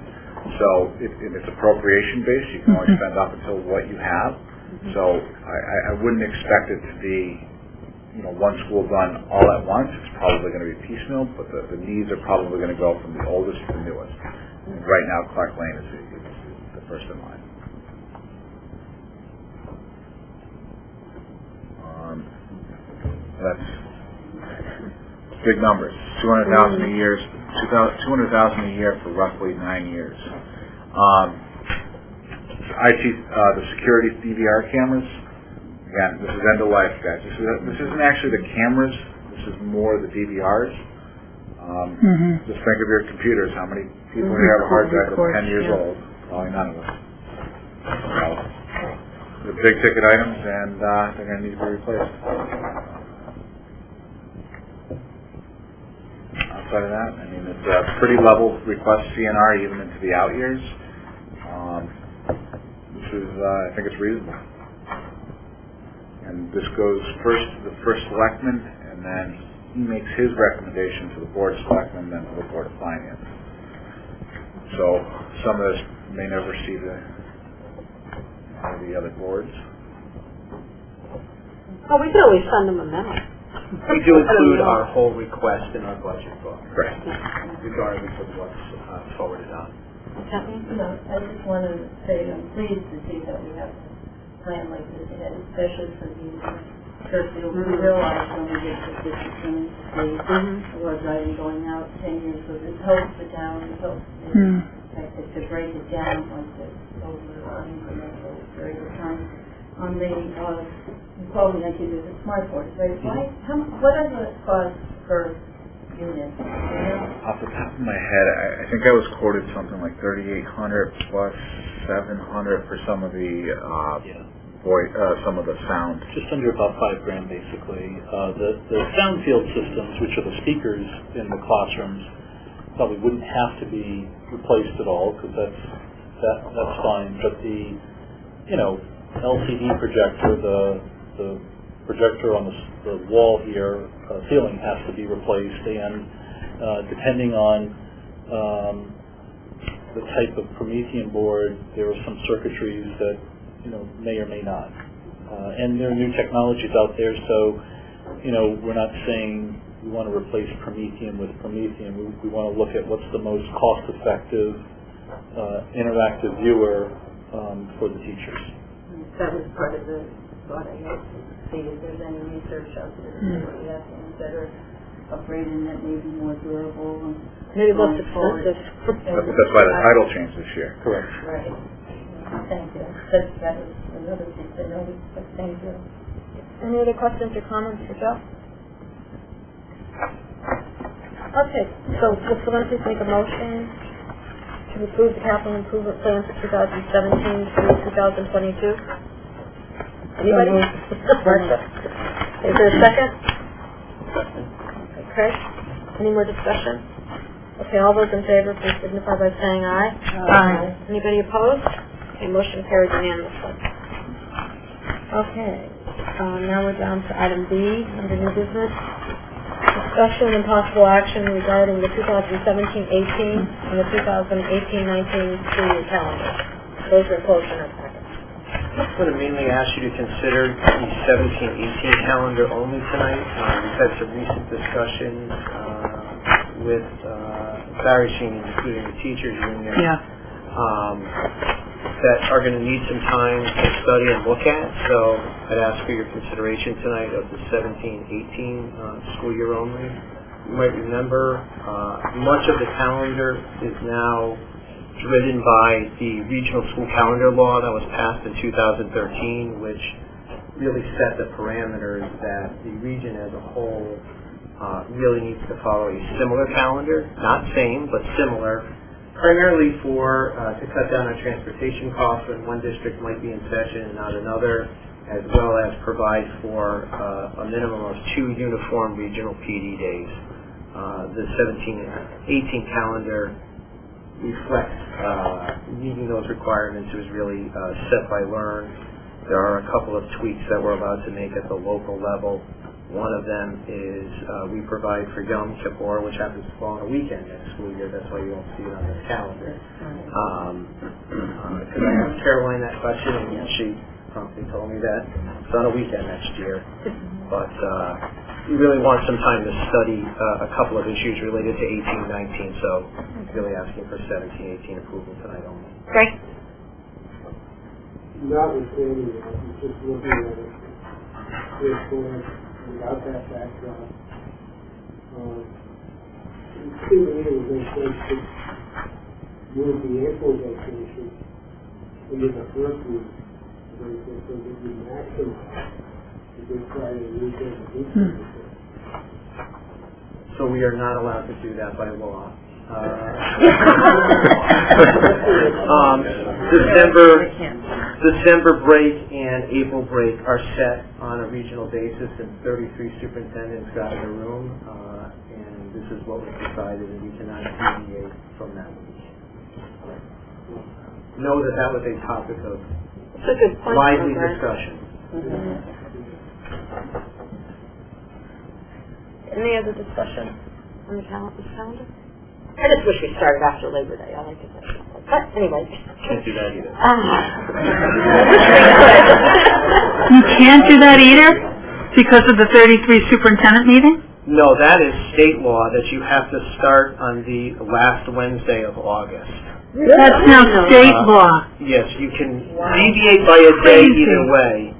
Speaker 15: so it's appropriation based. You can only spend up until what you have. So I wouldn't expect it to be one school done all at once. It's probably going to be piecemeal, but the needs are probably going to go from the oldest to the newest. And right now, Clark Lane is the first in line. That's big numbers. 200,000 a year. 200,000 a year for roughly 9 years. The security DVR cameras. Again, this is end of life, guys. This isn't actually the cameras. This is more the DVRs. Just think of your computers. How many people here have a hard drive that's 10 years old? Probably none of us. So, they're big ticket items, and they're going to need to be replaced. Outside of that, it's a pretty level request CNR even into the out years. This is, I think it's reasonable. And this goes first to the first selectman, and then he makes his recommendation to the board of selectmen, then to the board of finance. So some of this may never see the other boards.
Speaker 2: Oh, we could always send them a memo.
Speaker 3: We do include our whole request in our budget book,
Speaker 15: right?
Speaker 3: Regardless of what's forwarded on.
Speaker 12: I just want to say I'm pleased to see that we have a plan like this ahead, especially for the turf field. We realize when we get to this is going to be a road driving going out 10 years, so this helps the town, it helps to break it down once it's over an incremental period of time. On the, you probably mentioned there's a smart board, right? What are the costs per units?
Speaker 15: Off the top of my head, I think I was quoted something like 3,800 plus 700 for some of the some of the sound.
Speaker 6: Just under about $5,000 basically. The sound field systems, which are the speakers in the classrooms, probably wouldn't have to be replaced at all because that's fine. But the LCD projector, the projector on the wall here, ceiling has to be replaced, and depending on the type of Promethean board, there are some circuitries that may or may not. And there are new technologies out there, so we're not saying we want to replace Promethean with Promethean. We want to look at what's the most cost-effective interactive viewer for the teachers.
Speaker 12: That was part of the thought I had, to see if there's any research out there that are upgrading that may be more durable.
Speaker 2: Maybe less expensive.
Speaker 15: That's why the title changed this year.
Speaker 6: Correct.
Speaker 12: Right. Thank you. That was another piece I noticed, but thank you.
Speaker 2: Any other questions or comments for Joe? Okay, so will someone please make a motion to approve the capital improvement plan for 2017 through 2022? Anybody? Marcia? Is there a second? Okay. Any more discussion? Okay, all those in favor, please signify by saying aye.
Speaker 9: Aye.
Speaker 2: Anybody opposed? Okay, motion carried unanimously. Okay, now we're down to item B, under new business. Discussion and possible action regarding the 2017-18 and the 2018-19 school year calendar. Those are closed in our packet.
Speaker 3: I'm going to mainly ask you to consider the 17-18 calendar only tonight. We've had some recent discussions with various unions, including the teachers union, that are going to need some time to study and look at. So I'd ask for your consideration tonight of the 17-18 school year only. You might remember much of the calendar is now driven by the regional school calendar law that was passed in 2013, which really set the parameters that the region as a whole really needs to follow a similar calendar, not same, but similar, primarily to cut down on transportation costs when one district might be in session and not another, as well as provide for a minimum of 2 uniform regional PD days. The 17-18 calendar reflects meeting those requirements. It was really set by LEARN. There are a couple of tweaks that we're allowed to make at the local level. One of them is we provide for Yom Kippur, which happens to fall on a weekend next school year. That's why you won't see it on this calendar. Because I asked Caroline that question, and she promptly told me that it's on a weekend next year. But we really want some time to study a couple of issues related to 18-19, so really asking for 17-18 approval tonight only.
Speaker 2: Great.
Speaker 5: Notwithstanding that, just looking at it, without that backdrop, it seems to me it would make sense to move the April vacation into the first week, so that we maximize the Good Friday weekend and weekend.
Speaker 3: So we are not allowed to do that by law. December break and April break are set on a regional basis, and 33 superintendents got in a room, and this is what was decided, and we cannot deviate from that week. Know that that was a topic of lively discussion.
Speaker 2: Any other discussion on the calendar? I just wish we started after Labor Day. I like it that way. But anyway.
Speaker 3: Can't do that either.
Speaker 9: You can't do that either? Because of the 33 superintendent meeting?
Speaker 3: No, that is state law that you have to start on the last Wednesday of August.
Speaker 9: That's now state law.
Speaker 3: Yes, you can deviate by a day either way.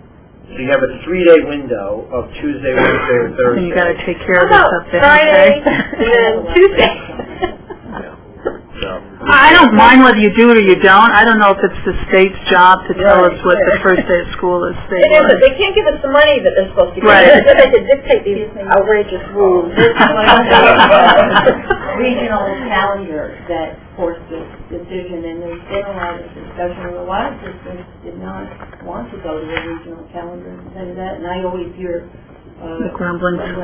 Speaker 3: So you have a 3-day window of Tuesday, Wednesday, or Thursday.
Speaker 9: And you got to take care of this up there.
Speaker 2: Friday and then Tuesday.
Speaker 9: I don't mind whether you do it or you don't. I don't know if it's the state's job to tell us what the first day of school is.
Speaker 2: It isn't. They can't give us the money that they're supposed to give.
Speaker 9: Right.
Speaker 2: They could dictate these outrageous rules.
Speaker 12: Regional calendar that forced this decision, and there's been a lot of discussion. A lot of districts did not want to go to a regional calendar instead of that, and I always hear
Speaker 9: the grumbling
Speaker 12: that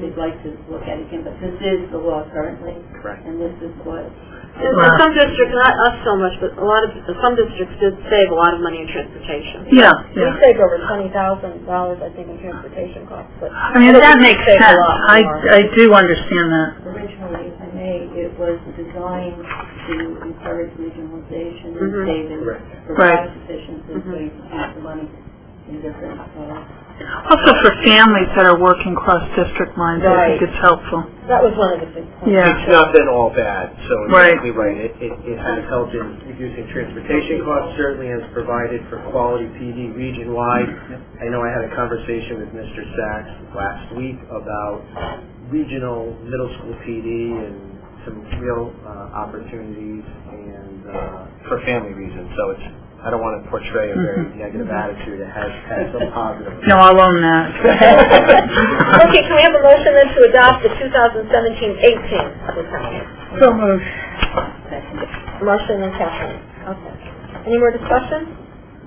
Speaker 12: they'd like to look at it again, but this is the law currently, and this is what...
Speaker 2: And some districts, not us so much, but some districts did save a lot of money in transportation.
Speaker 9: Yeah.
Speaker 2: We saved over $20,000, I think, in transportation costs. But
Speaker 9: I mean, that makes sense. I do understand that.
Speaker 12: Originally, if I may, it was designed to encourage regionalization and save and provide efficiency, so you can use the money in different...
Speaker 9: Also for families that are working cross-district lines, I think it's helpful.
Speaker 2: That was one of the big points.
Speaker 9: Yeah.
Speaker 3: It's not been all bad, so exactly right. It has helped in reducing transportation costs, certainly has provided for quality PD region-wide. I know I had a conversation with Mr. Sachs last week about regional middle school PD and some real opportunities and for family reasons. So it's, I don't want to portray a very negative attitude. It has some positive.
Speaker 9: No, I'll own that.
Speaker 2: Okay, can we have a motion then to adopt the 2017-18?
Speaker 7: So moved.
Speaker 2: Motion and Kathleen. Okay. Any more discussion?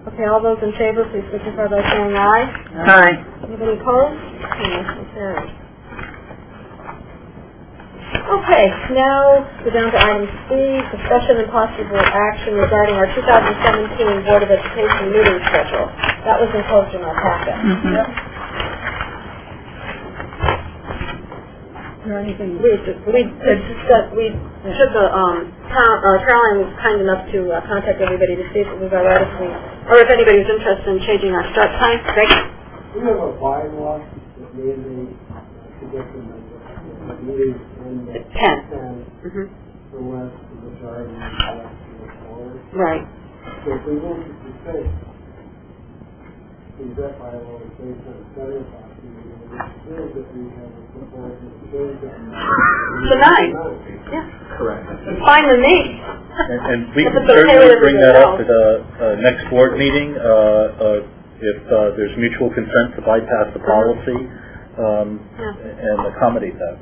Speaker 2: Okay, all those in favor, please signify by saying aye.
Speaker 9: Aye.
Speaker 2: Anybody opposed? Okay, motion carries. Okay, now we're down to item C, discussion and possible action regarding our 2017 Board of Education meeting schedule. That was enclosed in our packet.
Speaker 7: Anything?
Speaker 2: Caroline was kind enough to contact everybody to see if it was all right if we, or if anybody was interested in changing our start time. Greg?
Speaker 5: We have a bylaw that mandates suggesting that meetings end at 10 unless the majority elects to move forward.
Speaker 2: Right.
Speaker 5: So if we move to the state, that bylaw is based on 7 o'clock meeting, which means that we have a proposal to change that
Speaker 2: to 9. Yeah.
Speaker 3: Correct.
Speaker 2: It's fine with me.
Speaker 6: And we can certainly bring that up at the next board meeting if there's mutual consent to bypass the policy and accommodate that.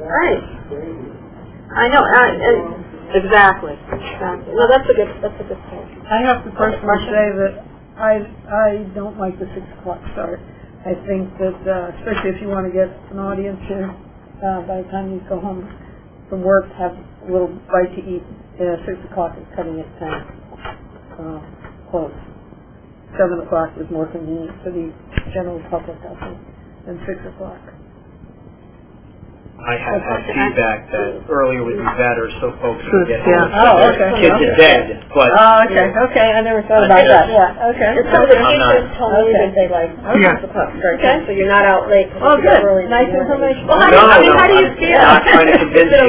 Speaker 2: Right. I know. Exactly. No, that's a good point.
Speaker 7: I have to personally say that I don't like the 6 o'clock start. I think that, especially if you want to get an audience here, by the time you go home from work, have a little bite to eat. 6 o'clock is cutting it 10. Close. 7 o'clock is more convenient for the general public, I think, than 6 o'clock.
Speaker 3: I have had feedback that earlier would be better, so folks can get
Speaker 2: kids
Speaker 3: in bed. But
Speaker 7: okay, I never thought about that. Yeah, okay.
Speaker 2: And some of the teachers told me that they like 6 o'clock start time, so you're not out late.
Speaker 7: Oh, good. Nice information.
Speaker 2: Well, how do you feel?
Speaker 3: I'm not trying to convince you.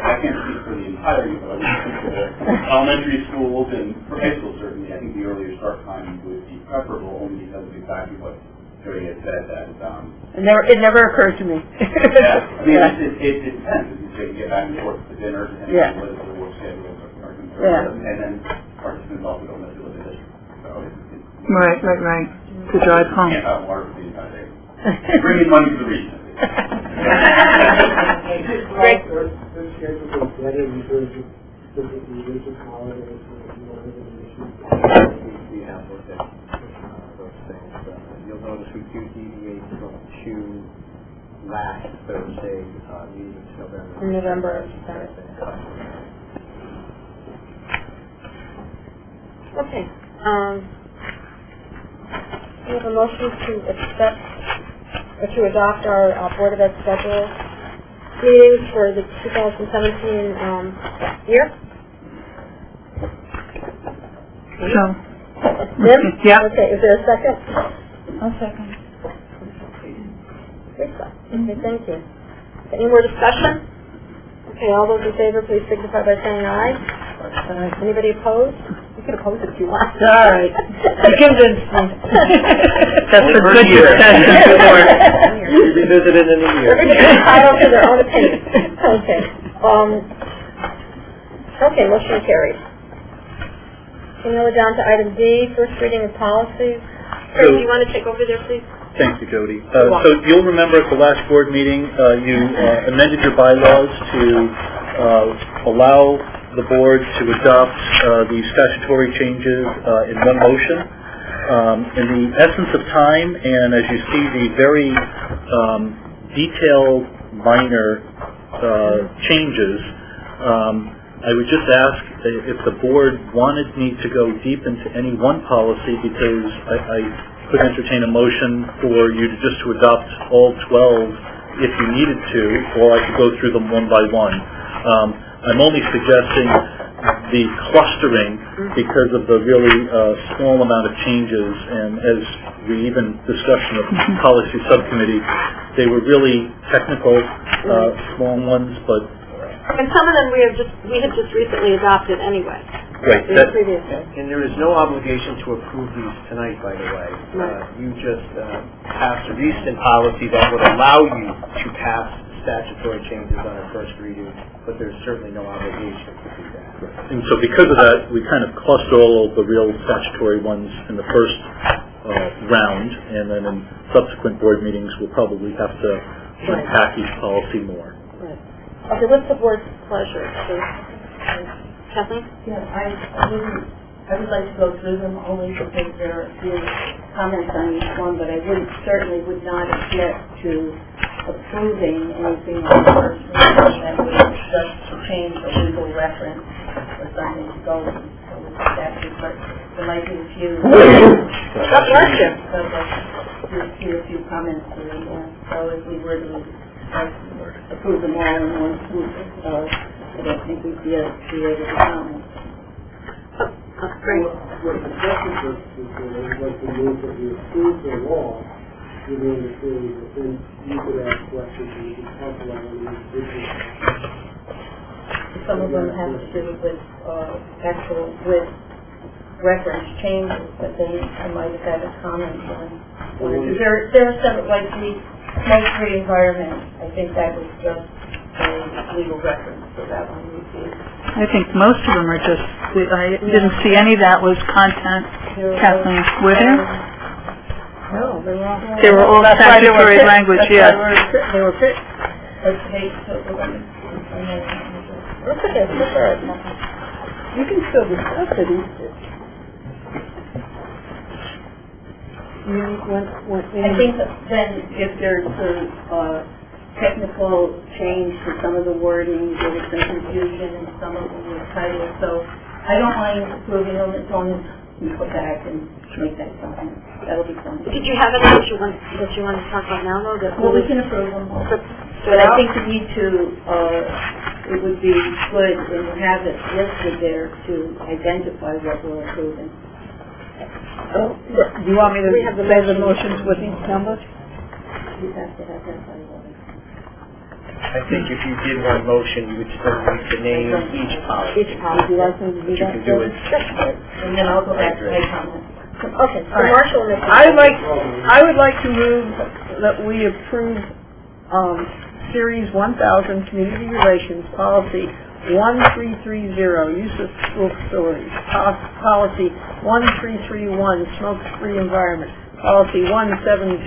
Speaker 4: I can't speak for the entire youth, but I would speak for the elementary schools and for high school certainly. I think the earlier start time would be preferable only because of exactly what Jerry had said that
Speaker 7: it never occurred to me.
Speaker 4: I mean, it depends. You say you get back and forth to dinner and what is the work schedule are concerned. And then participants also don't necessarily live in the district. So
Speaker 9: Right. To drive home.
Speaker 4: You can't have water for the entire day. Bringing money to the region.
Speaker 2: Greg?
Speaker 5: This schedule is better in terms of different religious holidays and
Speaker 3: we have looked at those things. You'll notice we do deviate from 2 last Thursday meetings
Speaker 2: in November. Okay. We have a motion to accept or to adopt our Board of Ed schedule meetings for the 2017 year.
Speaker 9: So.
Speaker 2: Jim?
Speaker 9: Yeah.
Speaker 2: Okay, is there a second?
Speaker 7: I'll second.
Speaker 2: Okay, thank you. Any more discussion? Okay, all those in favor, please signify by saying aye. Anybody opposed? You can oppose it if you want.
Speaker 7: All right. You convinced me.
Speaker 9: That's a good discussion for.
Speaker 3: Revisit it in a year.
Speaker 2: Everybody's entitled to their own opinion. Okay. Okay, motion carried. Okay, now we're down to item D, first reading of policies. Kurt, do you want to take over there, please?
Speaker 6: Thank you, Jody. So you'll remember at the last board meeting, you amended your bylaws to allow the board to adopt the statutory changes in one motion. In the essence of time, and as you see the very detailed minor changes, I would just ask if the board wanted me to go deep into any one policy, because I could entertain a motion for you to just to adopt all 12 if you needed to, or I could go through them one by one. I'm only suggesting the clustering because of the really small amount of changes, and as we even discussed in the policy subcommittee, they were really technical, small ones, but...
Speaker 2: And some of them we had just recently adopted anyway.
Speaker 6: Right.
Speaker 3: And there is no obligation to approve these tonight, by the way. You just passed a recent policy that would allow you to pass statutory changes on a first reading, but there's certainly no obligation to do that.
Speaker 6: And so because of that, we kind of clustered all of the real statutory ones in the first round, and then in subsequent board meetings we'll probably have to unpack each policy more.
Speaker 2: Right. Okay, what's the board's pleasure? So, Kathleen?
Speaker 12: Yeah, I would like to go through them only because there are a few comments on each one, but I certainly would not object to approving anything on the first reading that would just change the legal reference or something to go with the statute, but there might be a few.
Speaker 2: God bless you.
Speaker 12: A few comments to read in. So if we were to approve them all in one swoop, I don't think we'd be able to comment.
Speaker 2: Great.
Speaker 5: What the second purpose is, like the move that we approve the law, you may understand that then you could ask questions and you could talk about it in individual.
Speaker 12: Some of them have to do with reference changes, but then I might have had a comment on. There are several, like the smoke-free environment, I think that was just a legal reference, so that one would be.
Speaker 9: I think most of them are just, I didn't see any that was content, Kathleen, were there?
Speaker 7: No, they were all.
Speaker 9: They were all statutory language, yes.
Speaker 7: They were fit. You can still discuss it.
Speaker 12: I think that then if there's a technical change to some of the wording, there was some confusion in some of the titles, so I don't mind approving them as long as we go back and make that something. That'll be fun.
Speaker 2: Did you have any that you want to talk about now, though?
Speaker 12: Well, we can approve them all. But I think we need to, it would be good when you have it listed there to identify what we're approving.
Speaker 7: Do you want me to say the motions with each number?
Speaker 12: You have to have that by law.
Speaker 3: I think if you did one motion, you would still need to name each policy.
Speaker 2: Each policy.
Speaker 7: Would you like me to do
Speaker 3: You
Speaker 7: that?
Speaker 3: can do it.
Speaker 12: And then I'll go back to my comment.
Speaker 2: Okay, so
Speaker 7: All right.
Speaker 2: Marshall will make
Speaker 7: I would like to move that we approve Series 1000 Community Relations Policy 1330, Use of School Facilities, Policy 1331, Smoke-Free Environment, Policy 1700,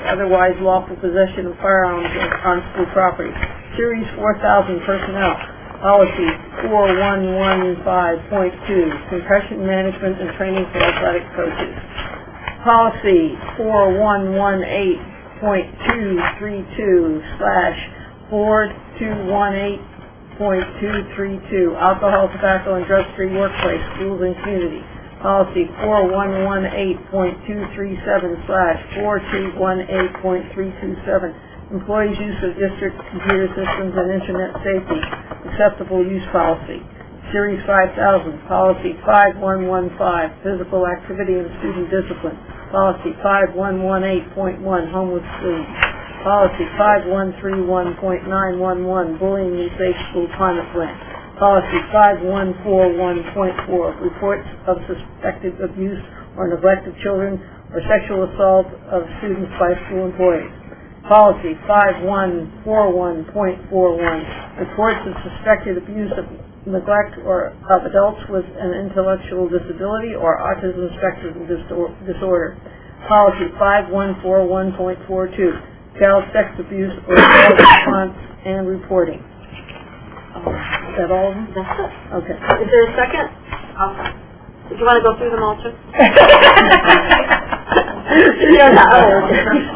Speaker 7: Otherwise Lawful Possession of Firearms on School Property, Series 4000 Personnel, Policy 4115.2, Concussion Management and Training for Athletic Coaches, Policy 4118.232/4218.232, Alcohol, Tobacco, and Drug-Free Workplace, Schools and Community, Policy 4118.237/4218.327, Employees' Use of District Computer Systems and Internet Safety, Acceptable Use Policy, Series 5000, Policy 5115, Physical Activity and Student Discipline, Policy 5118.1, Homeless Students, Policy 5131.911, Bullying in Safe School Climate Plan, Policy 5141.4, Reports of Suspected Abuse or Neglect of Children or Sexual Assault of Students by School Employees, Policy 5141.41, reports of suspected abuse of neglect or of adults with an intellectual disability or autism spectrum disorder. Policy 5141.42, child sex abuse or child response and reporting. Is that all of them?
Speaker 2: That's it.
Speaker 7: Okay.
Speaker 2: Is there a second? Did you want to go through them all, too?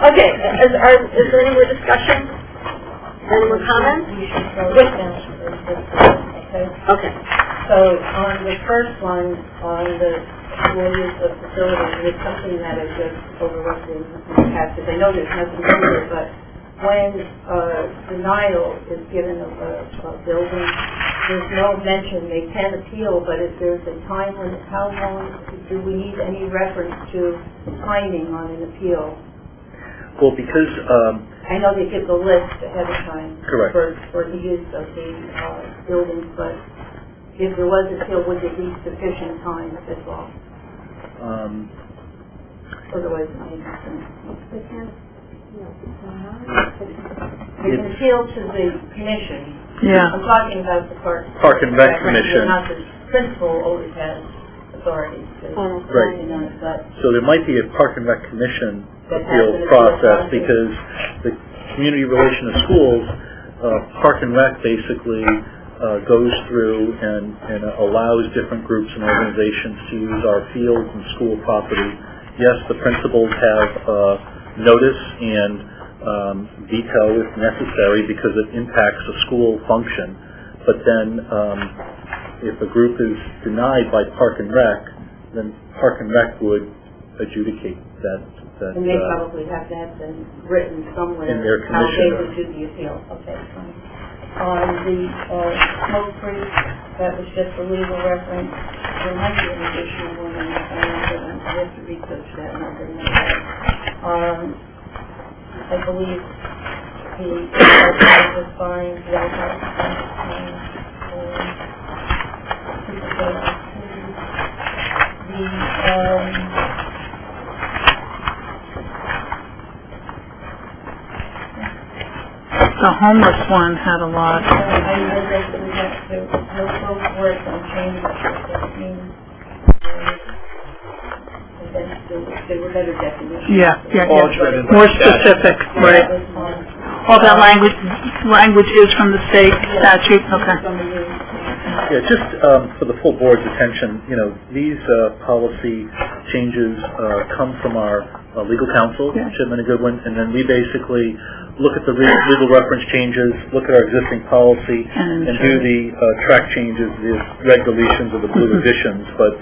Speaker 2: Okay. Is there any more discussion? Any more comments?
Speaker 12: We should slow it down.
Speaker 2: Okay.
Speaker 12: So on the first one, on the school use of facilities, it's something that is just overlooked in the past, because I know there's nothing here, but when denial is given of a building, there's no mention, they can appeal, but if there's a time limit, how long, do we need any reference to timing on an appeal?
Speaker 6: Well, because
Speaker 12: I know they give the list ahead of time.
Speaker 6: Correct.
Speaker 12: For the use of the buildings, but if there was a appeal, would there be sufficient time, that's all? Otherwise, I mean, you can appeal to the commission.
Speaker 9: Yeah.
Speaker 12: I'm talking about the Park
Speaker 6: and Rec Commission.
Speaker 12: Not the principal always has authority to
Speaker 6: Right.
Speaker 12: on it, but
Speaker 6: So there might be a Park and Rec Commission
Speaker 12: That has
Speaker 6: appeal
Speaker 12: an appeal
Speaker 6: process
Speaker 12: process.
Speaker 6: because the community relation of schools, Park and Rec basically goes through and allows different groups and organizations to use our fields and school property. Yes, the principals have notice and veto if necessary because it impacts a school function. But then if a group is denied by Park and Rec, then Park and Rec would adjudicate that.
Speaker 12: and they probably have to have been written somewhere
Speaker 6: in their
Speaker 12: how they
Speaker 6: commission.
Speaker 12: would do the appeal. Okay, fine. On the smoke-free, that was just a legal reference. There might be an additional one, and I have to research that and I'll bring that up. I believe the was fine, the outhouse
Speaker 9: The homeless one had a lot.
Speaker 12: I read that we have to, no words on change, that means, there were better definitions.
Speaker 9: Yeah.
Speaker 6: Alternate
Speaker 9: More specific, right. All that language is from the state statute, okay.
Speaker 6: Yeah, just for the full board's attention, these policy changes come from our legal counsel, which have been a good one, and then we basically look at the legal reference changes, look at our existing policy, and do the track changes, the red deletions or the blue additions, but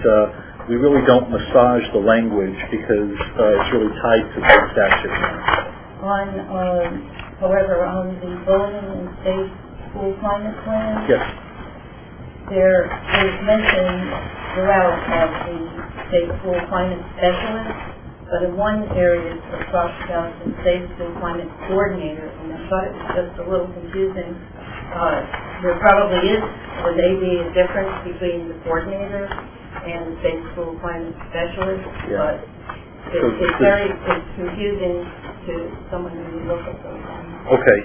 Speaker 6: we really don't massage the language because it's really tied to the statute.
Speaker 12: However, on the bullying and safe school climate plan,
Speaker 6: yes,
Speaker 12: there is mention throughout of the safe school climate specialist, but in one area it talks about the safe school climate coordinator, and I thought it was just a little confusing. There probably is, or may be, a difference between the coordinator and the safe school climate specialist, but it's confusing to someone who looks at those things.
Speaker 6: Okay.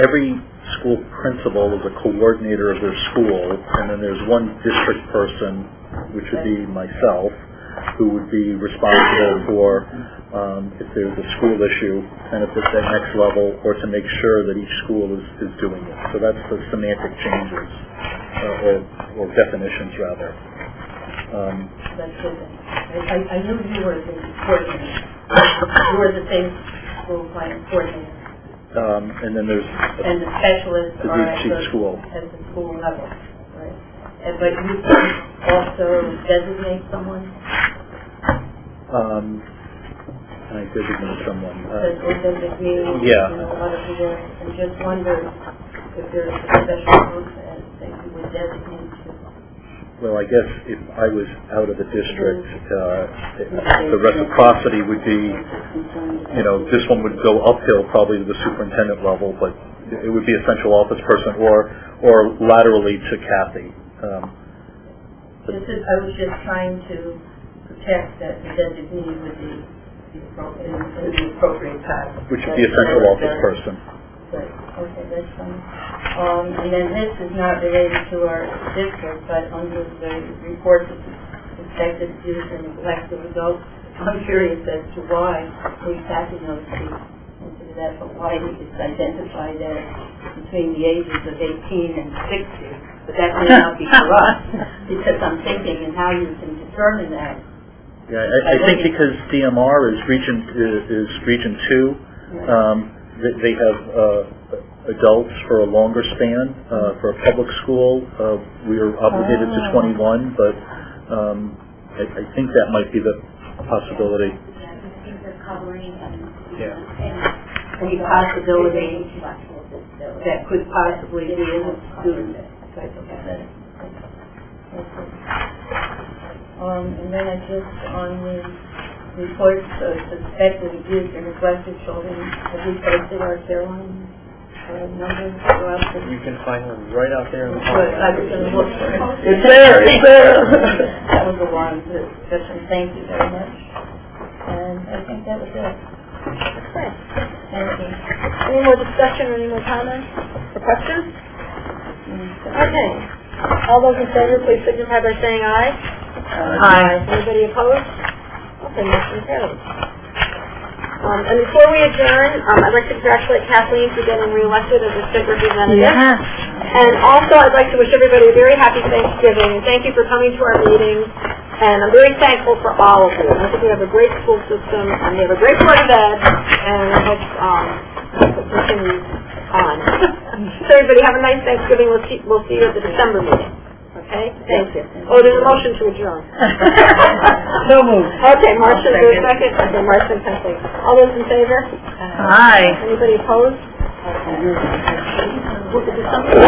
Speaker 6: Every school principal is a coordinator of their school, and then there's one district person, which would be myself, who would be responsible for if there's a school issue, kind of at that next level, or to make sure that each school is doing it. So that's the semantic changes, or definitions, rather.
Speaker 12: That's good. I knew you were the coordinator. You were the same school climate coordinator.
Speaker 6: And then there's
Speaker 12: and the specialists are at the school level, right? But you can also designate someone?
Speaker 6: I designate someone.
Speaker 12: Yeah. A lot of the areas, and just wonder if there's a special group that you would designate to.
Speaker 6: Well, I guess if I was out of the district, the reciprocity would be, this one would go uphill probably to the superintendent level, but it would be a central office person or laterally to Kathy.
Speaker 12: I was just trying to protect that the designee would be the appropriate time.
Speaker 6: Which would be a central office person.
Speaker 12: Right, okay, that's fine. And then this is not related to our district, but under the reports of suspected abuse and neglect of adults, I'm curious as to why we packing those two into that, but why it's identified as between the ages of 18 and 60. But that may not be for us, because I'm thinking and how you can determine that.
Speaker 6: Yeah, I think because DMR is region 2, they have adults for a longer span. For a public school, we are obligated to 21, but I think that might be the possibility.
Speaker 11: Yeah, I think they're covering
Speaker 12: Any possibility that could possibly be in a student type of thing. And then I just, on the reports of suspected abuse and neglect of children, have we posted our care line numbers throughout the...
Speaker 3: You can find one right out there in the
Speaker 12: But I was going to look for it.
Speaker 3: It's there, it's there.
Speaker 12: That was the one discussion. Thank you very much. And I think that was it.
Speaker 2: Okay.
Speaker 12: Thank you.
Speaker 2: Any more discussion or any more comments or questions? Okay. All those in favor, please signify by saying aye.
Speaker 9: Aye.
Speaker 2: Anybody opposed? Okay, motion carries. And before we adjourn, I'd like to congratulate Kathleen for getting reelected as a state representative.
Speaker 9: Yes.
Speaker 2: And also, I'd like to wish everybody a very happy Thanksgiving. Thank you for coming to our meetings. And I'm very thankful for all of you. I think we have a great school system, and we have a great board of ed, and I hope it continues on. So everybody, have a nice Thanksgiving. We'll see you at the December meeting. Okay? Thank you. Oh, there's a motion to adjourn.
Speaker 7: So moved.
Speaker 2: Okay, Marcia, is there a second? Okay, Marcia and Kathleen. All those in favor?
Speaker 9: Aye.
Speaker 2: Anybody opposed? Okay. We'll do something.